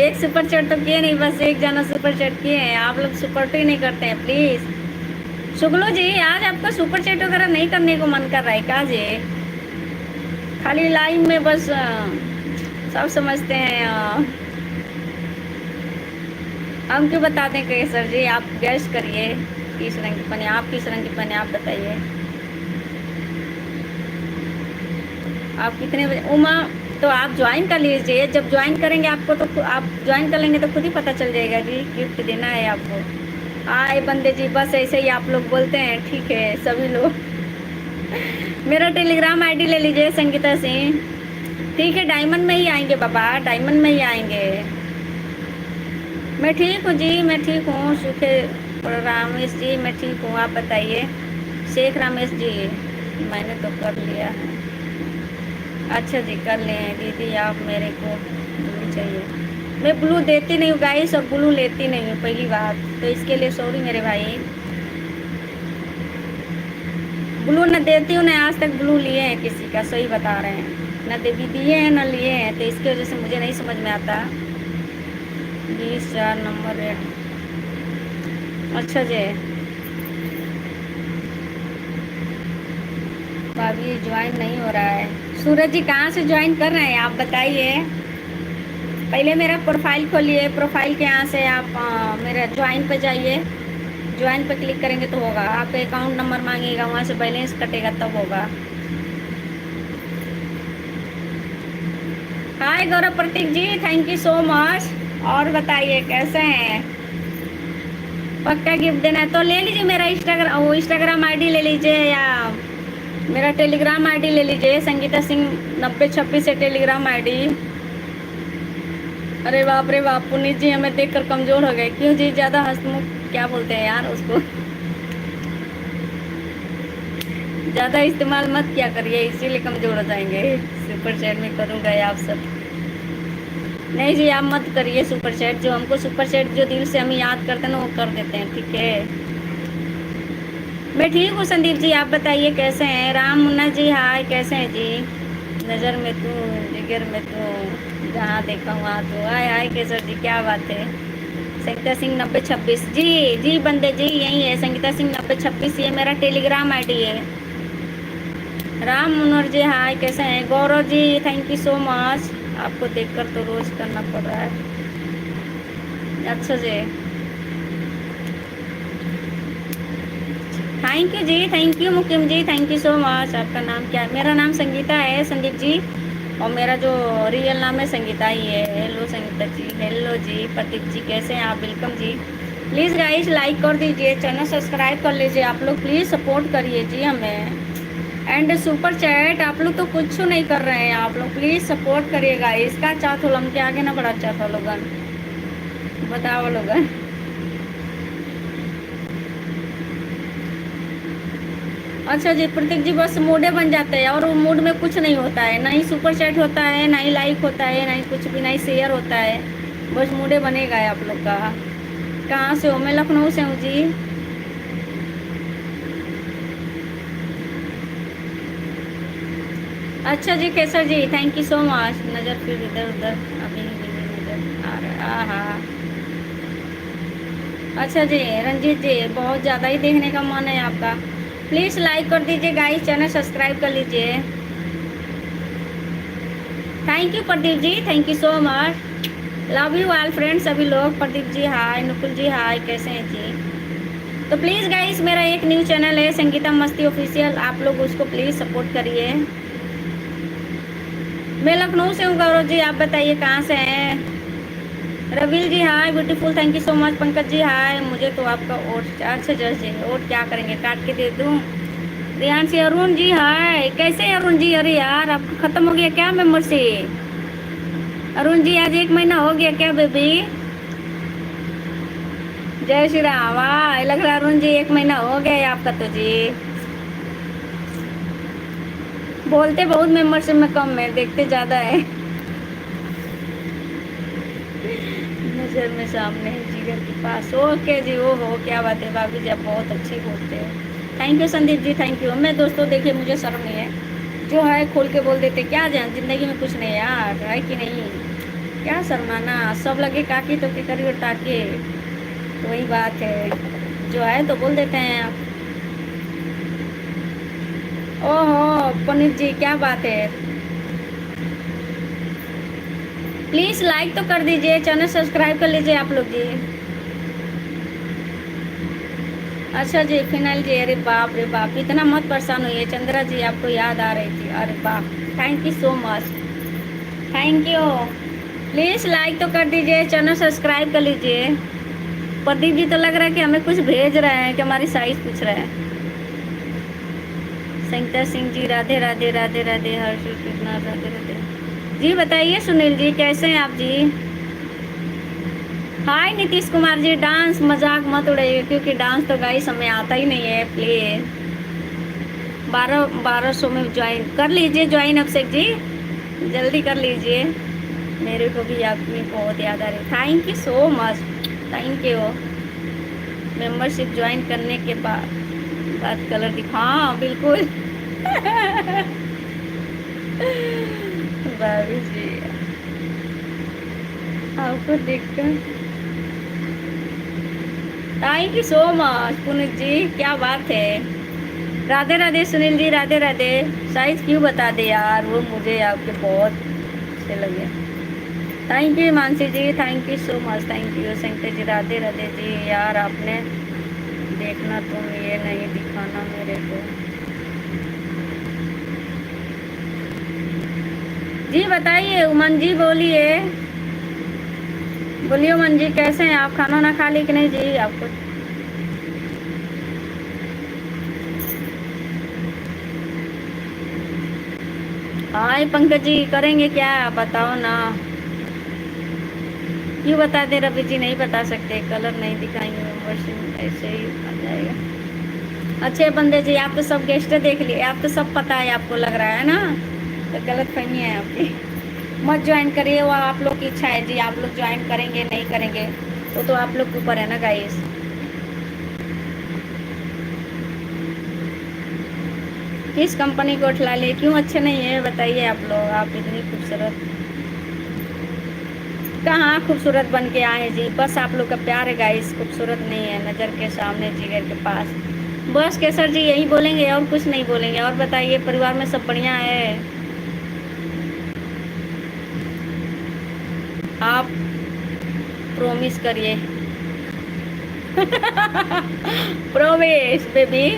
एक सुपर चैट तो किए नहीं, बस एक जना सुपर चैट किए हैं, आप लोग सुपर ही नहीं करते हैं प्लीज। शुक्लो जी आज आपका सुपर चैट वगैरह नहीं करने को मन कर रहा है क्या जी, खाली लाइव में बस सब समझते हैं। हम क्यों बताते हैं केसर जी, आप गैस करिए किस रंग की पहने, आप किस रंग की पहने आप बताइए। आप कितने बजे उमा, तो आप ज्वाइन कर लीजिए, जब ज्वाइन करेंगे आपको तो आप ज्वाइन कर लेंगे तो खुद ही पता चल जाएगा जी, गिफ्ट देना है आपको। आए बंदे जी, बस ऐसे ही आप लोग बोलते हैं, ठीक है सभी लोग। मेरा टेलीग्राम आईडी ले लीजिए संगीता सिंह, ठीक है डायमंड में ही आएंगे बाबा, डायमंड में ही आएंगे। मैं ठीक हूँ जी, मैं ठीक हूँ। सुखे रामेश जी मैं ठीक हूँ, आप बताइए। शेख रामेश जी मैंने तो कर लिया है। अच्छा जी कर लें दीदी, आप मेरे को ब्लू चाहिए। मैं ब्लू देती नहीं हूँ गाइस, और ब्लू लेती नहीं हूँ पहली बात, तो इसके लिए सॉरी मेरे भाई। ब्लू न देती हूँ, न आज तक ब्लू लिए हैं किसी का, सही बता रहे हैं, न देवी दिए हैं न लिए हैं, तो इसकी वजह से मुझे नहीं समझ में आता। 20 नंबर है। अच्छा जी भाभी ज्वाइन नहीं हो रहा है। सूरज जी कहाँ से ज्वाइन कर रहे हैं आप बताइए। पहले मेरा प्रोफाइल खोलिए, प्रोफाइल के यहाँ से आप मेरा ज्वाइन पे जाइए, ज्वाइन पे क्लिक करेंगे तो होगा, आपका अकाउंट नंबर मांगेगा, वहाँ से बैलेंस कटेगा तब होगा। हाय गौरव प्रतीक जी, थैंक यू सो मच। और बताइए कैसे हैं। पक्का गिफ्ट देना है तो ले लीजिए, मेरा इंस्टाग्राम आईडी ले लीजिए, या मेरा टेलीग्राम आईडी ले लीजिए, संगीता सिंह 9026 है टेलीग्राम आईडी। अरे बाप रे बाप, पुनीत जी हमें देखकर कमजोर हो गए। क्यों जी, ज्यादा हंसमुख क्या बोलते हैं यार उसको। ज्यादा इस्तेमाल मत क्या करिए, इसीलिए कमजोर हो जाएंगे। सुपर चैट में करूँगा आप सब। नहीं जी आप मत करिए सुपर चैट, जो हमको सुपर चैट जो दिल से हम याद करते हैं ना वो कर देते हैं, ठीक है। मैं ठीक हूँ संदीप जी, आप बताइए कैसे हैं। राम मुन्ना जी हाय, कैसे हैं जी। नज़र में तू जिगर में तू, जहाँ देखा वहाँ तू, हाय हाय केसर जी क्या बात है। संगीता सिंह 9026 जी जी बंदे जी यही है, संगीता सिंह 9026 ये मेरा टेलीग्राम आईडी है। राम मुनोर जी हाय, कैसे हैं। Gaurav ji thank you so much, आपको देखकर तो रोज करना पड़ रहा है। अच्छा जी थैंक यू जी, thank you Mukim ji, thank you so much. आपका नाम क्या है। मेरा नाम संगीता है संदीप जी, और मेरा जो रियल नाम है संगीता ही है। हेलो संगीता जी, हेलो जी प्रतीक जी, कैसे हैं आप। वेलकम जी। प्लीज़ गाइस लाइक कर दीजिए, चैनल सब्सक्राइब कर लीजिए, आप लोग प्लीज़ सपोर्ट करिए जी हमें। एंड सुपर चैट आप लोग तो कुछ नहीं कर रहे हैं, आप लोग प्लीज़ सपोर्ट करिएगा। इसका चाहत हो हम के आगे ना बढ़ा चाहता लोगन, बताओ लोगन। अच्छा जी प्रतीक जी, बस मूडे बन जाते हैं और वो मूड में कुछ नहीं होता है, ना ही सुपर चैट होता है, ना ही लाइक होता है, ना ही कुछ भी, ना ही शेयर होता है, बस मूडे बनेगा है आप लोग का। कहाँ से हो। मैं लखनऊ से हूँ जी। अच्छा जी केसर जी थैंक यू सो मच। नज़र फिर इधर उधर, अभी नज़र आ रहा। हाँ अच्छा जी, रंजीत जी बहुत ज़्यादा ही देखने का मन है आपका। प्लीज़ लाइक कर दीजिए गाइस, चैनल सब्सक्राइब कर लीजिए। Thank you Pradeep ji, thank you so much. Love you all friends सभी लोग। प्रदीप जी हाय, नुकुल जी हाय, कैसे हैं जी? तो प्लीज़ गाइस मेरा एक न्यू चैनल है संगीता मस्ती ऑफिशियल, आप लोग उसको प्लीज़ सपोर्ट करिए। मैं लखनऊ से हूँ गौरव जी, आप बताइए कहाँ से हैं? Ravil ji hi beautiful, thank you so much. Pankaj ji hi, मुझे तो आपका वोट, अच्छा जज जी वोट क्या करेंगे, काट के दे दूँ? रियांशी अरुण जी हाय, कैसे हैं अरुण जी? अरे यार आपको ख़त्म हो गया क्या मेंबरशिप? अरुण जी आज 1 महीना हो गया क्या बेबी? जय श्री राम। वाह, लग रहा है अरुण जी 1 महीना हो गया है आपका तो जी। बोलते बहुत मेंबरशिप में कम है, देखते ज़्यादा है। नजर में सामने है जिगर के पास। ओके जी, ओ हो क्या बात है भाभी जी, आप बहुत अच्छी बोलते हो। Thank you Sandeep ji, thank you. मैं दोस्तों देखिए मुझे शर्म नहीं है, जो है खोल के बोल देते, क्या जान जिंदगी में कुछ नहीं यार, है कि नहीं? क्या शर्माना, सब लगे काकी तो के करियो ताके, तो वही बात है, जो है तो बोल देते हैं आप। ओहो पुनीत जी क्या बात है, प्लीज़ लाइक तो कर दीजिए, चैनल सब्सक्राइब कर लीजिए आप लोग जी। अच्छा जी फिनाइल जी, अरे बाप रे बाप, इतना मत परेशान होइए। चंद्रा जी आपको याद आ रही थी, अरे बाप, thank you so much, thank you. Please like तो कर दीजिए, चैनल सब्सक्राइब कर लीजिए। प्रदीप जी तो लग रहा है कि हमें कुछ भेज रहे हैं, कि हमारी साइज पूछ रहे हैं। संगीता सिंह जी राधे राधे राधे राधे, हर्ष कृष्णा राधे राधे जी। बताइए सुनील जी कैसे हैं आप जी? हाय नीतीश कुमार जी, डांस मजाक मत उड़ाइए, क्योंकि डांस तो गाइस हमें आता ही नहीं है। प्लीज 1200 में ज्वाइन कर लीजिए, ज्वाइन अभिषेक जी जल्दी कर लीजिए। मेरे को भी आपकी बहुत याद आ रही, thank you so much, thank you. Membership join करने के बाद कलर दिखा, हाँ बिल्कुल। भाभी जी आपको देखकर, thank you so much Puneet ji, क्या बात है। राधे राधे सुनील जी, राधे राधे। साइज क्यों बता दे यार, वो मुझे आपके बहुत अच्छे लगे। Thank you Mansi ji, thank you so much, thank you Shankar ji, Radhe Radhe जी। यार आपने देखना, तुम ये नहीं दिखाना मेरे को जी। बताइए उमन जी, बोलिए बोलिए उमन जी, कैसे हैं आप? खाना ना खा ली कि नहीं जी आपको? हाय पंकज जी, करेंगे क्या बताओ ना? क्यों बता दे रवि जी, नहीं बता सकते, कलर नहीं दिखाएंगे, मेंबरशिप ऐसे ही आ जाएगा। अच्छे बंदे जी, आप तो सब गेस्ट देख लिए, आप तो सब पता है, आपको लग रहा है ना, तो गलत फहमी है आपकी। मत ज्वाइन करिए, वो आप लोग की इच्छा है जी, आप लोग ज्वाइन करेंगे नहीं करेंगे वो तो आप लोग के ऊपर है ना गाइस। किस कंपनी को उठला लिए, क्यों अच्छे नहीं है बताइए आप लोग? आप इतनी खूबसूरत, कहाँ खूबसूरत बन के आए जी, बस आप लोग का प्यार है गाइस, खूबसूरत नहीं है, नज़र के सामने जिगर के पास। बस केसर जी यही बोलेंगे और कुछ नहीं बोलेंगे। और बताइए परिवार में सब बढ़िया है? आप प्रोमिस करिए। प्रोमिस बेबी,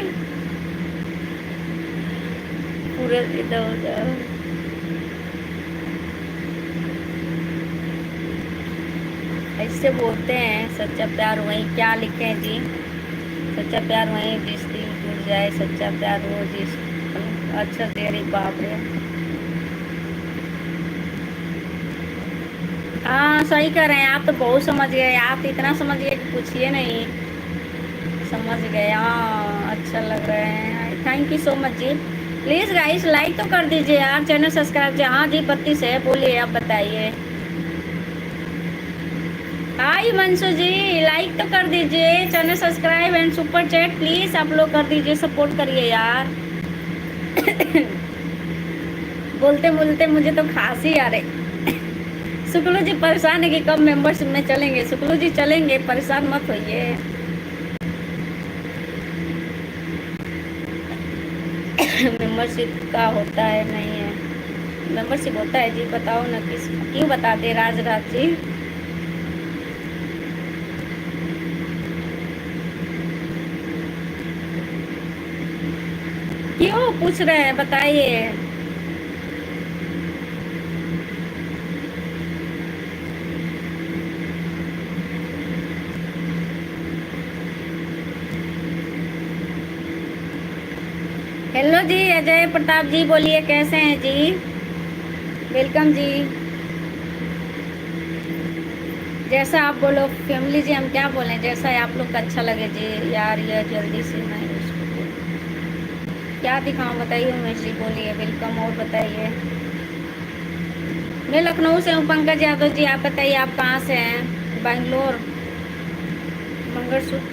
पूरे इधर उधर ऐसे बोलते हैं, सच्चा प्यार वही, क्या लिखे हैं जी? सच्चा प्यार वही जिस दिल टूट जाए, सच्चा प्यार वो जिस, अच्छा तेरी बाप रे। हाँ सही कह रहे हैं, आप तो बहुत समझ गए, आप इतना समझ गए कि पूछिए नहीं, समझ गए। हाँ अच्छा लग रहे हैं, थैंक यू सो मच जी। प्लीज़ गाइस लाइक तो कर दीजिए यार, चैनल सब्सक्राइब। हाँ जी पत्ती से बोलिए, आप बताइए। हाय मंशु जी, लाइक तो कर दीजिए, channel subscribe and super chat please आप लोग कर दीजिए, सपोर्ट करिए यार। बोलते बोलते मुझे तो खांसी आ रही, शुक्लू जी परेशान है कि कब मेंबरशिप में चलेंगे। शुक्लू जी चलेंगे, परेशान मत होइए। मेंबरशिप का होता है नहीं है, मेंबरशिप होता है जी, बताओ ना किस क्यों बताते राज राज जी। क्यों पूछ रहे हैं, बताइए। हेलो जी अजय प्रताप जी, बोलिए कैसे हैं जी। वेलकम जी। जैसा आप बोलो फैमिली जी, हम क्या बोलें, जैसा है आप लोग का अच्छा लगे जी। यार ये जल्दी से मैं इसको क्या दिखाऊं, बताइए उमेश जी, बोलिए वेलकम। और बताइए। मैं लखनऊ से हूँ पंकज यादव जी, आप बताइए आप कहाँ से हैं। बैंगलोर। मंगलसूत्र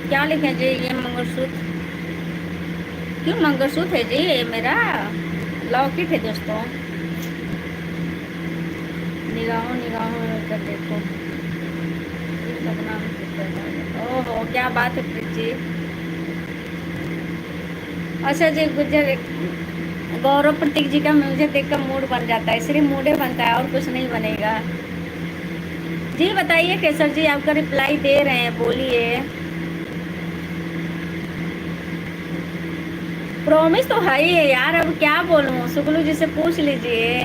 क्या लिखे जी, ये मंगलसूत्र क्यों मंगलसूत्र है जी, ये मेरा लॉकेट है दोस्तों। निगाहों निगाहों में कर देखो, ओहो क्या बात है प्रीत जी। अच्छा जी गुजर, गौरव प्रतीक जी का मुझे देखकर मूड बन जाता है, सिर्फ मूडे बनता है और कुछ नहीं बनेगा जी। बताइए केसर जी, आपका रिप्लाई दे रहे हैं, बोलिए। प्रॉमिस तो है ही है यार, अब क्या बोलूं, शुक्लू जी से पूछ लीजिए।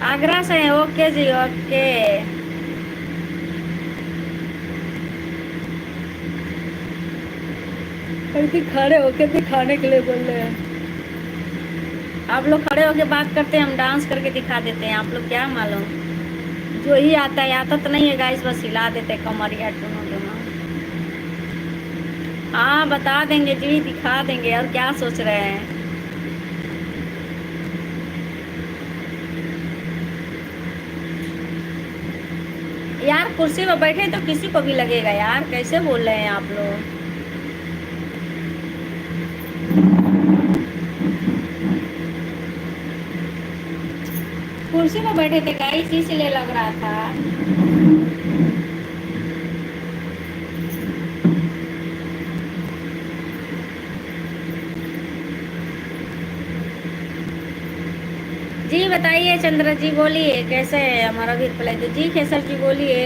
आगरा से हैं, ओके जी ओके। खड़े होके दिखाने के लिए बोल रहे हैं। आप लोग खड़े होके बात करते हैं, हम डांस करके दिखा देते हैं, आप लोग क्या मालूम। जो ही आता है, आता तो नहीं है गाइस, बस हिला देते कमरिया टूनो टूनो। हाँ बता देंगे जी, दिखा देंगे, और क्या सोच रहे हैं। यार कुर्सी पर बैठे तो किसी को भी लगेगा यार, कैसे बोल रहे हैं आप लोग। कुर्सी पर बैठे थे गाइस, इसलिए लग रहा था। जी बताइए चंद्र जी, बोलिए कैसे है हमारा भी रिप्लाई दो जी। खेसर जी बोलिए।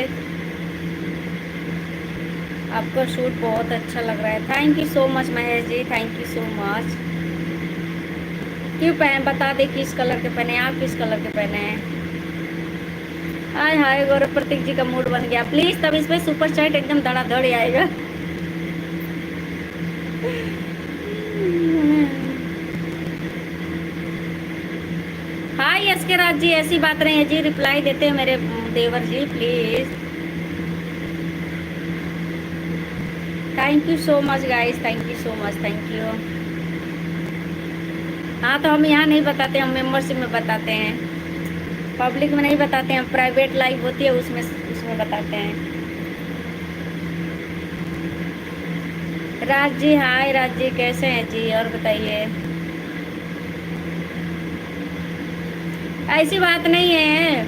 आपका सूट बहुत अच्छा लग रहा है, thank you so much Mahesh ji, thank you so much. क्यों पहन, बता दे किस कलर के पहने, आप किस कलर के पहने हैं। हाय हाय गौरव प्रतीक जी का मूड बन गया, प्लीज तब इसमें सुपर चैट एकदम धड़ाधड़ आएगा। हाय यश के राज जी, ऐसी बात नहीं है जी, रिप्लाई देते हैं मेरे देवर जी please. Thank you so much guys, thank you so much, thank you. हाँ तो हम यहाँ नहीं बताते, हम मेंबरशिप में बताते हैं, पब्लिक में नहीं बताते हैं, प्राइवेट लाइव होती है उसमें उसमें बताते हैं। राज जी हाय, राज जी कैसे हैं जी, और बताइए। ऐसी बात नहीं है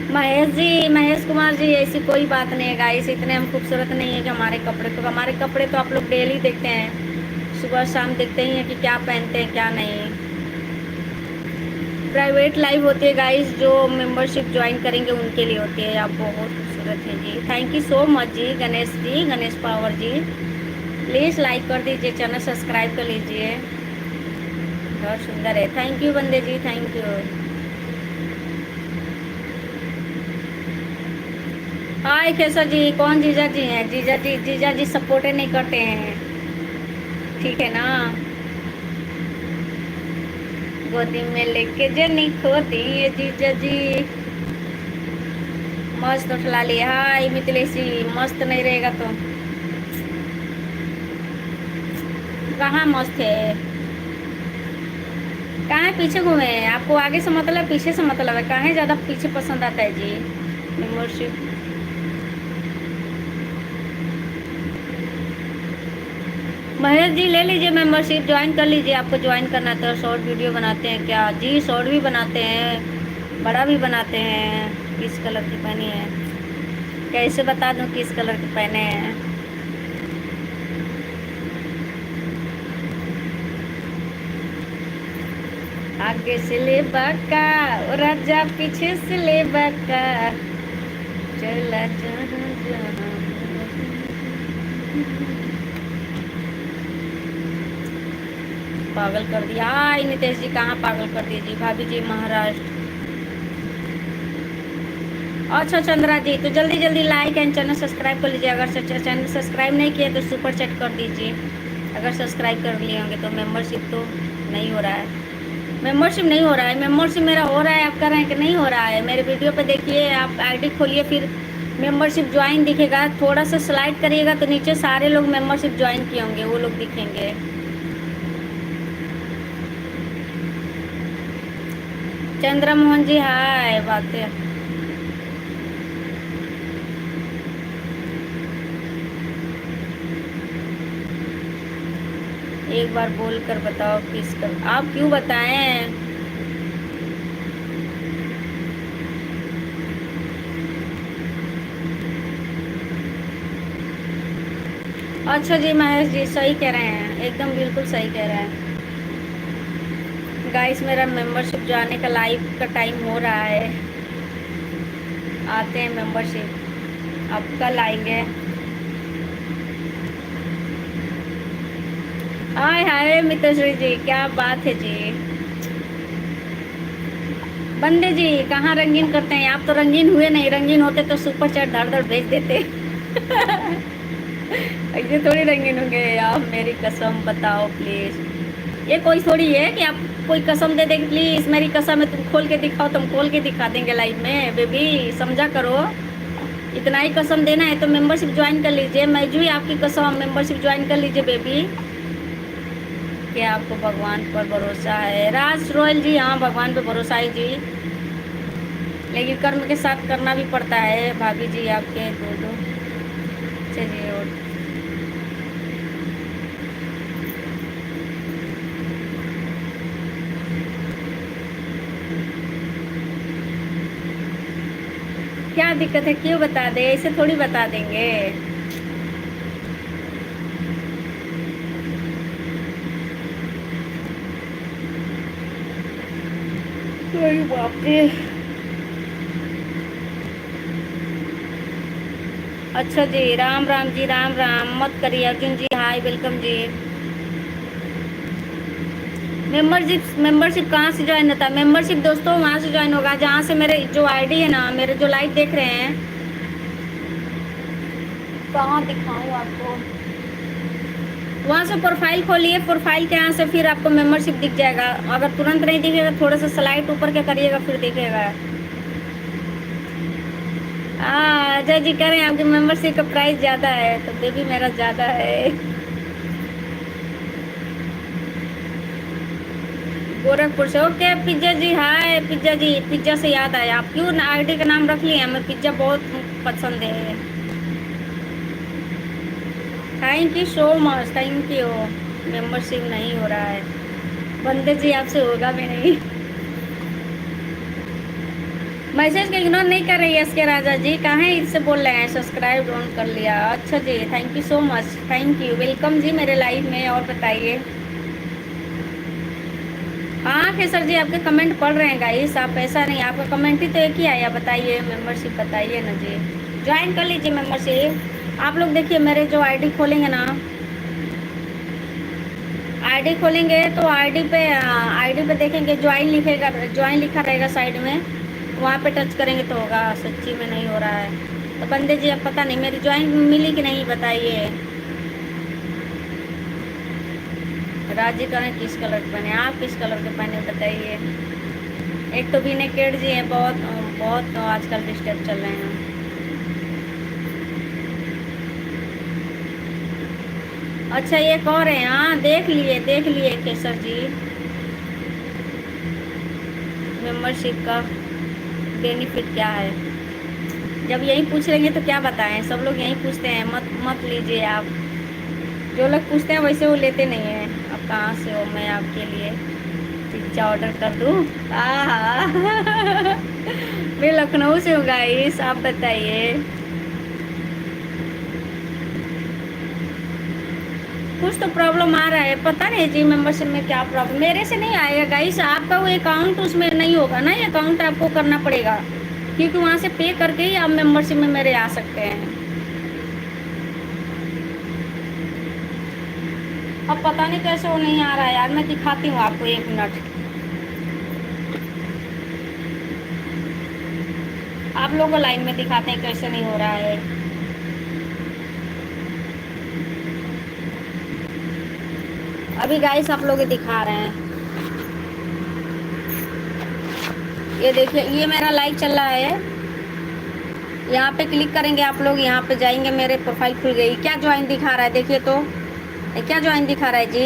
महेश जी, महेश कुमार जी, ऐसी कोई बात नहीं है गाइस, इतने हम खूबसूरत नहीं है कि हमारे कपड़े तो आप लोग डेली देखते हैं, सुबह शाम देखते ही हैं कि क्या पहनते हैं क्या नहीं। प्राइवेट लाइव होती है गाइस, जो मेंबरशिप ज्वाइन करेंगे उनके लिए होती है। आप बहुत खूबसूरत हैं जी, थैंक यू सो मच जी। गणेश जी, गणेश पावर जी, प्लीज़ लाइक कर दीजिए, चैनल सब्सक्राइब कर लीजिए, बहुत सुंदर है, थैंक यू बंदे जी, थैंक यू। हाय कैसा जी, कौन जीजा जी हैं, जीजा जी सपोर्ट नहीं करते हैं, ठीक है ना। गोदी में लेके जनी खोती है जीजा जी, मस्त उठला लिया। हाय मिथिलेश जी, मस्त नहीं रहेगा तो कहाँ मस्त है, कहाँ पीछे घूमे हैं, आपको आगे से मतलब पीछे से मतलब है, कहाँ ज़्यादा पीछे पसंद आता है जी मेंबरशिप। महेश जी ले लीजिए मेंबरशिप, ज्वाइन कर लीजिए, आपको ज्वाइन करना है तो। शॉर्ट वीडियो बनाते हैं क्या जी, शॉर्ट भी बनाते हैं, बड़ा भी बनाते हैं। किस कलर की पहनी है, कैसे बता दूं किस कलर के पहने हैं। आगे से ले बाका ओ राजा, पीछे से ले बाका, चला जहाँ जहाँ। पागल कर दिया। हाय नितेश जी, कहाँ पागल कर दिए जी। भाभी जी महाराष्ट्र। अच्छा चंद्रा जी, तो जल्दी जल्दी लाइक एंड चैनल सब्सक्राइब कर लीजिए। अगर चैनल सब्सक्राइब नहीं किया तो सुपर चैट कर दीजिए। अगर सब्सक्राइब कर लिए होंगे तो मेंबरशिप तो नहीं हो रहा है। मेंबरशिप नहीं हो रहा है। मेंबरशिप मेरा हो रहा है, आप कर रहे हैं कि नहीं हो रहा है। मेरे वीडियो पे देखिए, आप आईडी खोलिए, फिर मेंबरशिप ज्वाइन दिखेगा, थोड़ा सा स्लाइड करिएगा तो नीचे सारे लोग मेंबरशिप ज्वाइन किए होंगे, वो लोग दिखेंगे। चंद्रमोहन जी हाय, बातें एक बार बोल कर बताओ किस कर, आप क्यों बताएं। अच्छा जी महेश जी, सही कह रहे हैं, एकदम बिल्कुल सही कह रहे हैं। गाइस मेरा मेंबरशिप जाने का लाइव का टाइम हो रहा है, आते हैं मेंबरशिप। अब कल आएंगे। हाय हाय मित्रश्री जी, क्या बात है जी। बंदे जी कहाँ रंगीन करते हैं, आप तो रंगीन हुए नहीं। रंगीन होते तो सुपर चैट धड़ धड़ भेज देते। ऐसे थोड़ी रंगीन होंगे आप, मेरी कसम बताओ प्लीज। ये कोई थोड़ी है कि आप कोई कसम दे देंगे, प्लीज मेरी कसम है, तुम खोल के दिखाओ, तुम खोल के दिखा देंगे लाइव में। बेबी समझा करो, इतना ही कसम देना है तो मेंबरशिप ज्वाइन कर लीजिए। मैं जो ही आपकी कसम, मेंबरशिप ज्वाइन कर लीजिए बेबी। क्या आपको भगवान पर भरोसा है? राज रोयल जी, हाँ भगवान पर भरोसा है जी, लेकिन कर्म के साथ करना भी पड़ता है। भाभी जी आपके दो दो चलिए। और क्या दिक्कत है, क्यों बता दे, ऐसे थोड़ी बता देंगे। अरे बाप रे। अच्छा जी, राम राम जी, राम राम मत करिए। अर्जुन जी हाय, वेलकम जी। मेंबरशिप कहाँ से ज्वाइन होता है? मेंबरशिप दोस्तों वहाँ से ज्वाइन होगा जहाँ से मेरे जो आईडी है ना, मेरे जो लाइव देख रहे हैं। कहाँ दिखाऊँ आपको? वहाँ से प्रोफाइल खोलिए, प्रोफाइल के यहाँ से फिर आपको मेंबरशिप दिख जाएगा। अगर तुरंत नहीं दिखेगा, थोड़ा सा स्लाइड ऊपर के करिएगा, फिर दिखेगा। अजय जी कह रहे हैं आपकी मेंबरशिप का प्राइस ज़्यादा है, तो बेबी मेरा ज़्यादा है। गोरखपुर से, ओके पिज्जा जी हाय। पिज्जा जी, पिज्जा से याद आया, आप क्यों आईडी का नाम रख लिए? हमें पिज्जा बहुत पसंद है। Thank you so much, thank you. Membership नहीं हो रहा है बंदे जी, आपसे होगा भी नहीं। मैसेज का इग्नोर नहीं कर रही है एस के राजा जी, कहाँ है इससे बोल रहे हैं? सब्सक्राइब डाउन कर लिया, अच्छा जी, thank you so much, thank you, welcome जी मेरे लाइव में। और बताइए। हाँ खेसर जी, आपके कमेंट पढ़ रहे हैं गाइस, आप ऐसा नहीं, आपका कमेंट ही तो एक ही आया। बताइए मेंबरशिप बताइए ना जी, ज्वाइन कर लीजिए मेंबरशिप। आप लोग देखिए, मेरे जो आईडी खोलेंगे ना, आईडी खोलेंगे तो आईडी पे देखेंगे ज्वाइन लिखेगा, ज्वाइन लिखा रहेगा साइड में, वहाँ पे टच करेंगे तो होगा। सच्ची में नहीं हो रहा है तो बंदे जी, अब पता नहीं मेरी ज्वाइन मिली कि नहीं, बताइए। राजी करें किस कलर के पहने, आप किस कलर के पहने बताइए। एक तो भी नेकेड जी है, बहुत बहुत तो आजकल डिस्टर्ब चल रहे हैं। अच्छा एक और है, हाँ देख लिए केसर जी। मेंबरशिप का बेनिफिट क्या है? जब यही पूछ लेंगे तो क्या बताएं, सब लोग यही पूछते हैं। मत मत लीजिए आप, जो लोग पूछते हैं वैसे वो लेते नहीं हैं। अब कहाँ से हो, मैं आपके लिए पिज्जा ऑर्डर कर दूँ? हाँ। मैं लखनऊ से हूँ गाइस, आप बताइए। कुछ तो प्रॉब्लम आ रहा है, पता नहीं जी मेंबरशिप में क्या प्रॉब्लम। मेरे से नहीं आएगा गाइस, आपका वो अकाउंट उसमें नहीं होगा ना, ये अकाउंट आपको करना पड़ेगा, क्योंकि वहाँ से पे करके ही आप मेंबरशिप में मेरे आ सकते हैं। अब पता नहीं कैसे वो नहीं आ रहा है यार, मैं दिखाती हूँ आपको, 1 मिनट। आप लोगों को लाइन में दिखाते हैं कैसे नहीं हो रहा है। अभी गाइस आप लोग दिखा रहे हैं, ये देखिए, ये मेरा लाइव चल रहा है। यहाँ पे क्लिक करेंगे आप लोग, यहाँ पे जाएंगे, मेरे प्रोफाइल खुल गई। क्या ज्वाइन दिखा रहा है देखिए तो, ये क्या ज्वाइन दिखा रहा है जी।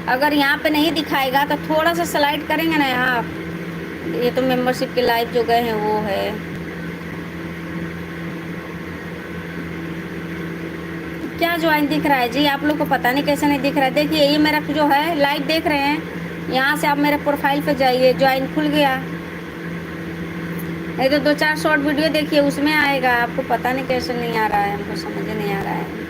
अगर यहाँ पे नहीं दिखाएगा तो थोड़ा सा स्लाइड करेंगे ना यहाँ, ये तो मेंबरशिप के लाइव जो गए हैं वो है। क्या ज्वाइन दिख रहा है जी, आप लोग को पता नहीं कैसे नहीं दिख रहा है। देखिए ये मेरा जो है लाइव देख रहे हैं, यहाँ से आप मेरे प्रोफाइल पे जाइए, ज्वाइन खुल गया। नहीं तो 2-4 शॉर्ट वीडियो देखिए, उसमें आएगा। आपको पता नहीं कैसे नहीं आ रहा है, हमको समझ नहीं आ रहा है।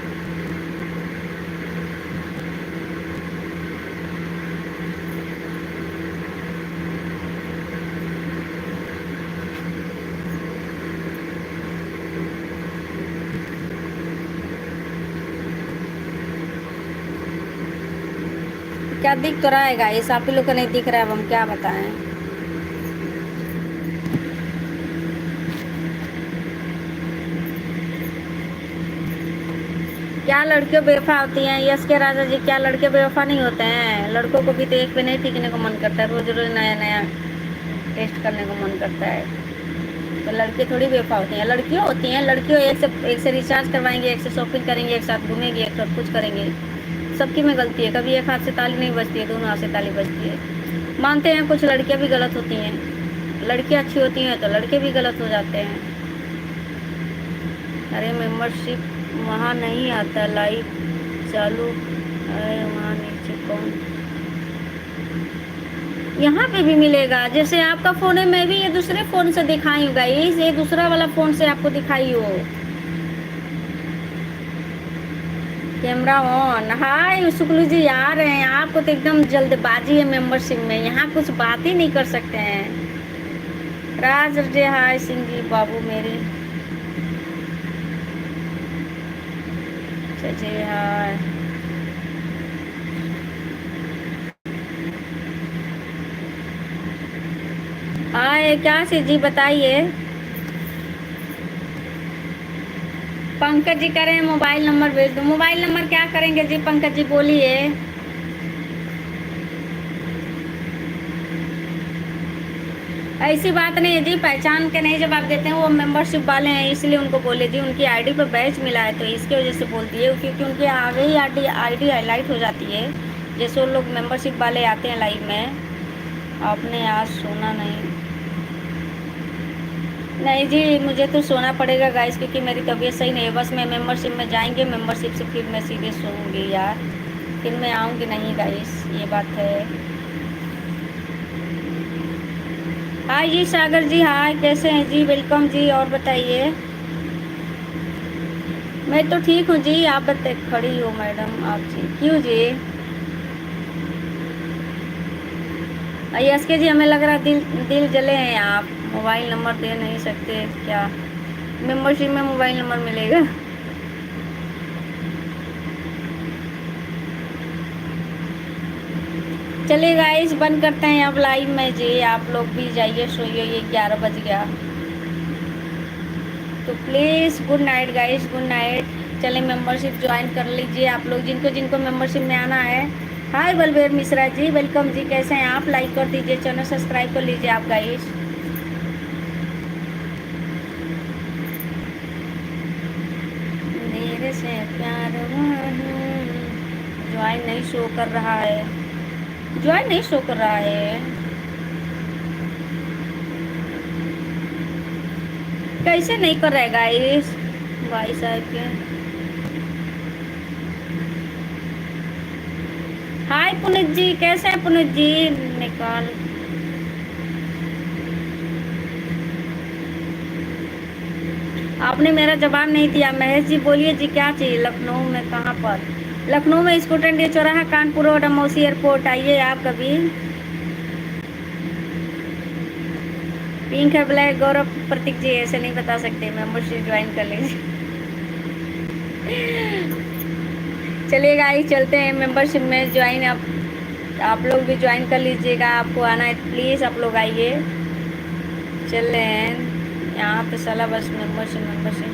क्या दिख तो रहा है गाइस, आप ही लोग को नहीं दिख रहा है, अब हम क्या बताएं। क्या लड़कियों बेवफा होती हैं यश के राजा जी? क्या लड़के बेवफा नहीं होते हैं? लड़कों को भी तो एक पे नहीं टिकने को मन करता है, रोज रोज नया नया टेस्ट करने को मन करता है। तो लड़के थोड़ी बेवफा होती हैं, लड़कियों होती हैं। लड़कियों एक से रिचार्ज करवाएंगे, एक से शॉपिंग करेंगे, एक साथ घूमेंगे, एक साथ कुछ करेंगे। सबकी में गलती है, कभी एक हाथ से ताली नहीं बजती है, दोनों हाथ से ताली बजती है। मानते हैं कुछ लड़कियां भी गलत होती हैं, लड़कियां अच्छी होती हैं तो लड़के भी गलत हो जाते हैं। अरे मेंबरशिप वहाँ नहीं आता, लाइव चालू। अरे वहाँ नीचे कौन, यहाँ पे भी मिलेगा। जैसे आपका फ़ोन है, मैं भी ये दूसरे फ़ोन से दिखाई हूँ गाइस, ये दूसरा वाला फ़ोन से आपको दिखाई हो। Camera on. हाय शुक्लू जी आ रहे हैं, आपको तो एकदम जल्दबाजी है मेंबरशिप में, यहाँ कुछ बात ही नहीं कर सकते हैं। राज जी हाय, सिंह जी बाबू मेरी जी हाय। हाय क्या से जी बताइए। पंकज जी करें मोबाइल नंबर भेज दो। मोबाइल नंबर क्या करेंगे जी पंकज जी, बोलिए। ऐसी बात नहीं है जी, पहचान के नहीं जवाब देते हैं, वो मेंबरशिप वाले हैं इसलिए उनको बोले जी, उनकी आईडी पर बैच मिला है तो इसकी वजह से बोलती है, क्योंकि उनके आगे ही आईडी हाईलाइट हो जाती है जैसे वो लोग मेंबरशिप वाले आते हैं लाइव में। आपने आज सोना नहीं? नहीं जी, मुझे तो सोना पड़ेगा गाइस, क्योंकि मेरी तबीयत सही नहीं है। बस मैं मेंबरशिप में जाएंगे, मेंबरशिप से फिर मैं सीधे सोऊंगी यार, फिर मैं आऊँगी नहीं गाइस, ये बात है। हाय जी सागर जी, हाय कैसे हैं जी, वेलकम जी। और बताइए। मैं तो ठीक हूँ जी, आप बताइए। खड़ी हो मैडम आप जी, क्यों जी? यस के जी, हमें लग रहा है दिल जले हैं आप। मोबाइल नंबर दे नहीं सकते क्या? मेंबरशिप में मोबाइल नंबर मिलेगा? चलिए गाइस बंद करते हैं अब लाइव में जी, आप लोग भी जाइए सोइए, ये 11 बज गया। तो please good night guys, good night. चले मेंबरशिप ज्वाइन कर लीजिए आप लोग, जिनको जिनको मेंबरशिप में आना है। हाय बलबीर मिश्रा जी, वेलकम जी, कैसे हैं आप? लाइक कर दीजिए, चैनल सब्सक्राइब कर लीजिए आप गाइस। मेरे से प्यार ज्वाइन नहीं शो कर रहा है, ज्वाइन नहीं शो कर रहा है, कैसे नहीं कर रहा है गाइस? भाई साहब के हाय पुनीत जी, कैसे हैं पुनीत जी? निकाल। आपने मेरा जवाब नहीं दिया। महेश जी बोलिए जी, क्या चाहिए? लखनऊ में कहाँ पर? लखनऊ में स्कूटर इंडिया चौराहा, कानपुर रोड, अमौसी एयरपोर्ट। आइए आप कभी। पिंक है, ब्लैक, गौरव, प्रतीक जी ऐसे नहीं बता सकते, मेंबरशिप ज्वाइन कर लीजिए। चलिए गाइस, चलते हैं मेंबरशिप में ज्वाइन। आप लोग भी ज्वाइन कर लीजिएगा। आपको आना है प्लीज़ आप लोग आइए। चल रहे हैं यहाँ पे साला बस मेंबरशिप मेंबरशिप।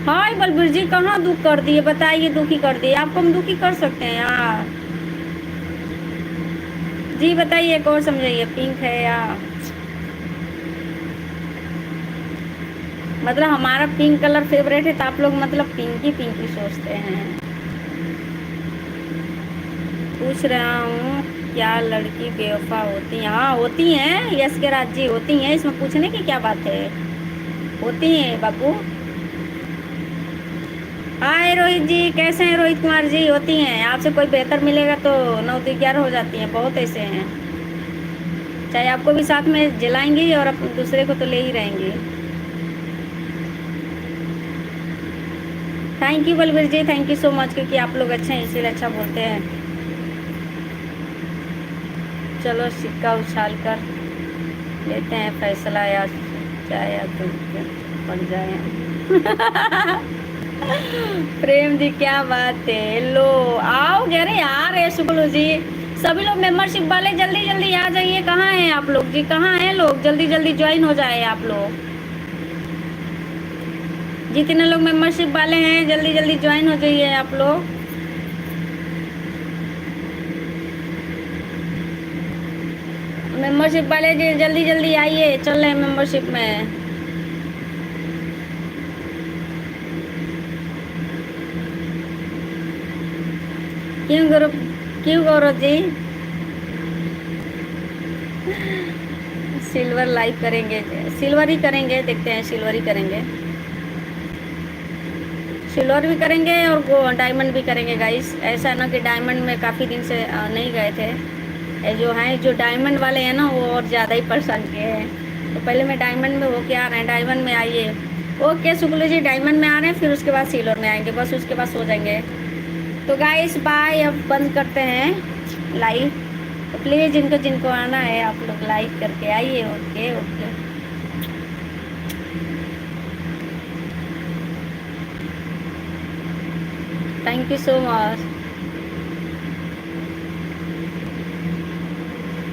हाय बलबीर जी, कहाँ दुख कर दिए? बताइए, दुखी कर दिए आपको? हम दुखी कर सकते हैं यार जी? बताइए, एक और समझाइए। पिंक है या मतलब हमारा पिंक कलर फेवरेट है, तो आप लोग मतलब पिंकी पिंकी सोचते हैं। पूछ रहा हूँ, क्या लड़की बेवफा होती हैं? हाँ होती हैं यश के राज जी, होती हैं। इसमें पूछने की क्या बात है? होती हैं बाबू। हाय रोहित जी, कैसे हैं रोहित कुमार जी? होती हैं। आपसे कोई बेहतर मिलेगा तो 9 to 11 हो जाती हैं। बहुत ऐसे हैं, चाहे आपको भी साथ में जलाएंगी और दूसरे को तो ले ही रहेंगी। Thank you Balbir ji, thank you so much, क्योंकि आप लोग अच्छे हैं इसीलिए अच्छा बोलते हैं। चलो सिक्का उछाल कर लेते हैं फैसला, या चाहे या तो पड़ जाए। प्रेम जी क्या बात है, लो आओ। अरे यार है शुक्लू जी, सभी लोग मेंबरशिप वाले जल्दी जल्दी आ जाइए। कहाँ हैं आप लोग जी? कहाँ हैं लोग? जल्दी जल्दी ज्वाइन हो जाए आप लोग। जितने लोग मेंबरशिप वाले हैं जल्दी जल्दी ज्वाइन हो जाइए आप लोग। मेंबरशिप वाले जी जल्दी जल्दी आइए, चल रहे हैं मेंबरशिप में। क्यों गौरव? क्यों गौरव जी? सिल्वर लाइव करेंगे? सिल्वर ही करेंगे, देखते हैं सिल्वर ही करेंगे। सिल्वर भी करेंगे और डायमंड भी करेंगे गाइस। ऐसा ना कि डायमंड में काफ़ी दिन से नहीं गए थे। ये जो हैं, जो डायमंड वाले हैं ना, वो और ज़्यादा ही परेशान किए हैं। तो पहले मैं डायमंड में होके आ रहे हैं। डायमंड में आइए। ओके शुक्ल जी, डायमंड में आ रहे हैं, फिर उसके बाद सिल्वर में आएंगे, बस उसके बाद सो जाएंगे। तो गाइस बाय, अब बंद करते हैं लाइव। तो प्लीज़ जिनको जिनको आना है आप लोग लाइक करके आइए। Okay okay, thank you so much.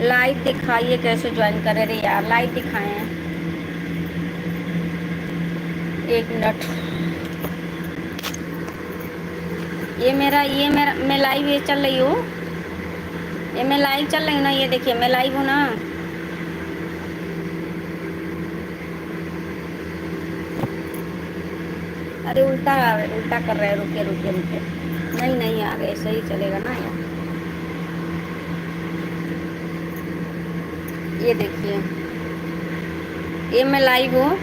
Live दिखाइए, कैसे ज्वाइन करें? रे यार लाइव दिखाएं। 1 मिनट। ये मेरा मैं लाइव ये चल रही हूँ। ये मैं लाइव चल रही हूँ ना, ये देखिए मैं लाइव हूँ ना। अरे उल्टा उल्टा कर रहे हैं, रुके रुके रुके। नहीं नहीं आ गए, सही चलेगा ना यार। ये देखिए, ये मैं लाइव हूँ।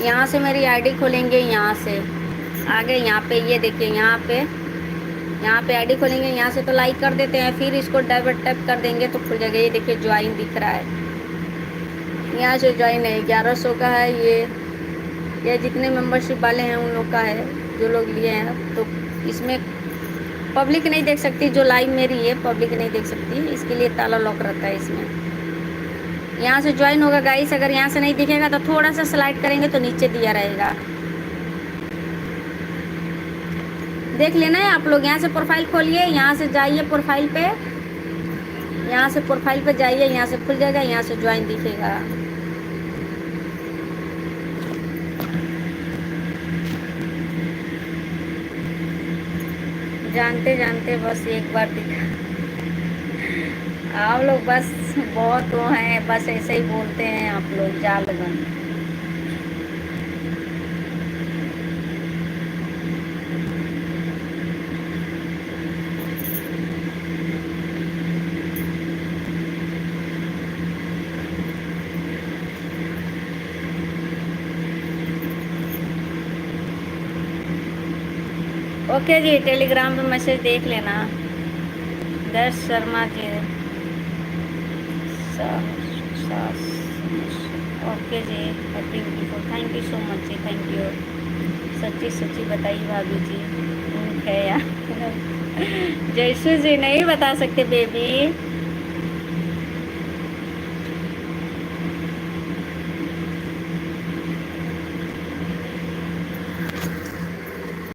यहाँ से मेरी आईडी खोलेंगे, यहाँ से आगे यहाँ पे ये देखिए, यहाँ पे आईडी खोलेंगे, यहाँ से तो लाइक कर देते हैं, फिर इसको डबल टैप कर देंगे तो खुल जाएगा। ये देखिए ज्वाइन दिख रहा है, यहाँ से ज्वाइन है। 1100 का है ये जितने मेंबरशिप वाले हैं उन लोग का है, जो लोग लिए हैं। तो इसमें पब्लिक नहीं देख सकती, जो लाइव मेरी है पब्लिक नहीं देख सकती, इसके लिए ताला लॉक रहता है इसमें। यहाँ से ज्वाइन होगा गाइस। अगर यहाँ से नहीं दिखेगा तो थोड़ा सा स्लाइड करेंगे तो नीचे दिया रहेगा, देख लेना है आप लोग। यहाँ से प्रोफाइल खोलिए, यहाँ से जाइए प्रोफाइल पे, यहाँ से प्रोफाइल पे जाइए, यहाँ से खुल जाएगा, यहाँ से ज्वाइन दिखेगा। जानते जानते बस एक बार दिखा। आप लोग बस बहुत वो हैं, बस ऐसे ही बोलते हैं आप लोग, जालगन। ओके जी, टेलीग्राम पे मैसेज देख लेना। दर्श शर्मा जी, ओके जी, happy beautiful, thank you so much जी, थैंक यू। सच्ची सच्ची बताइए भाभी जी, है यार। जयसू जी नहीं बता सकते बेबी।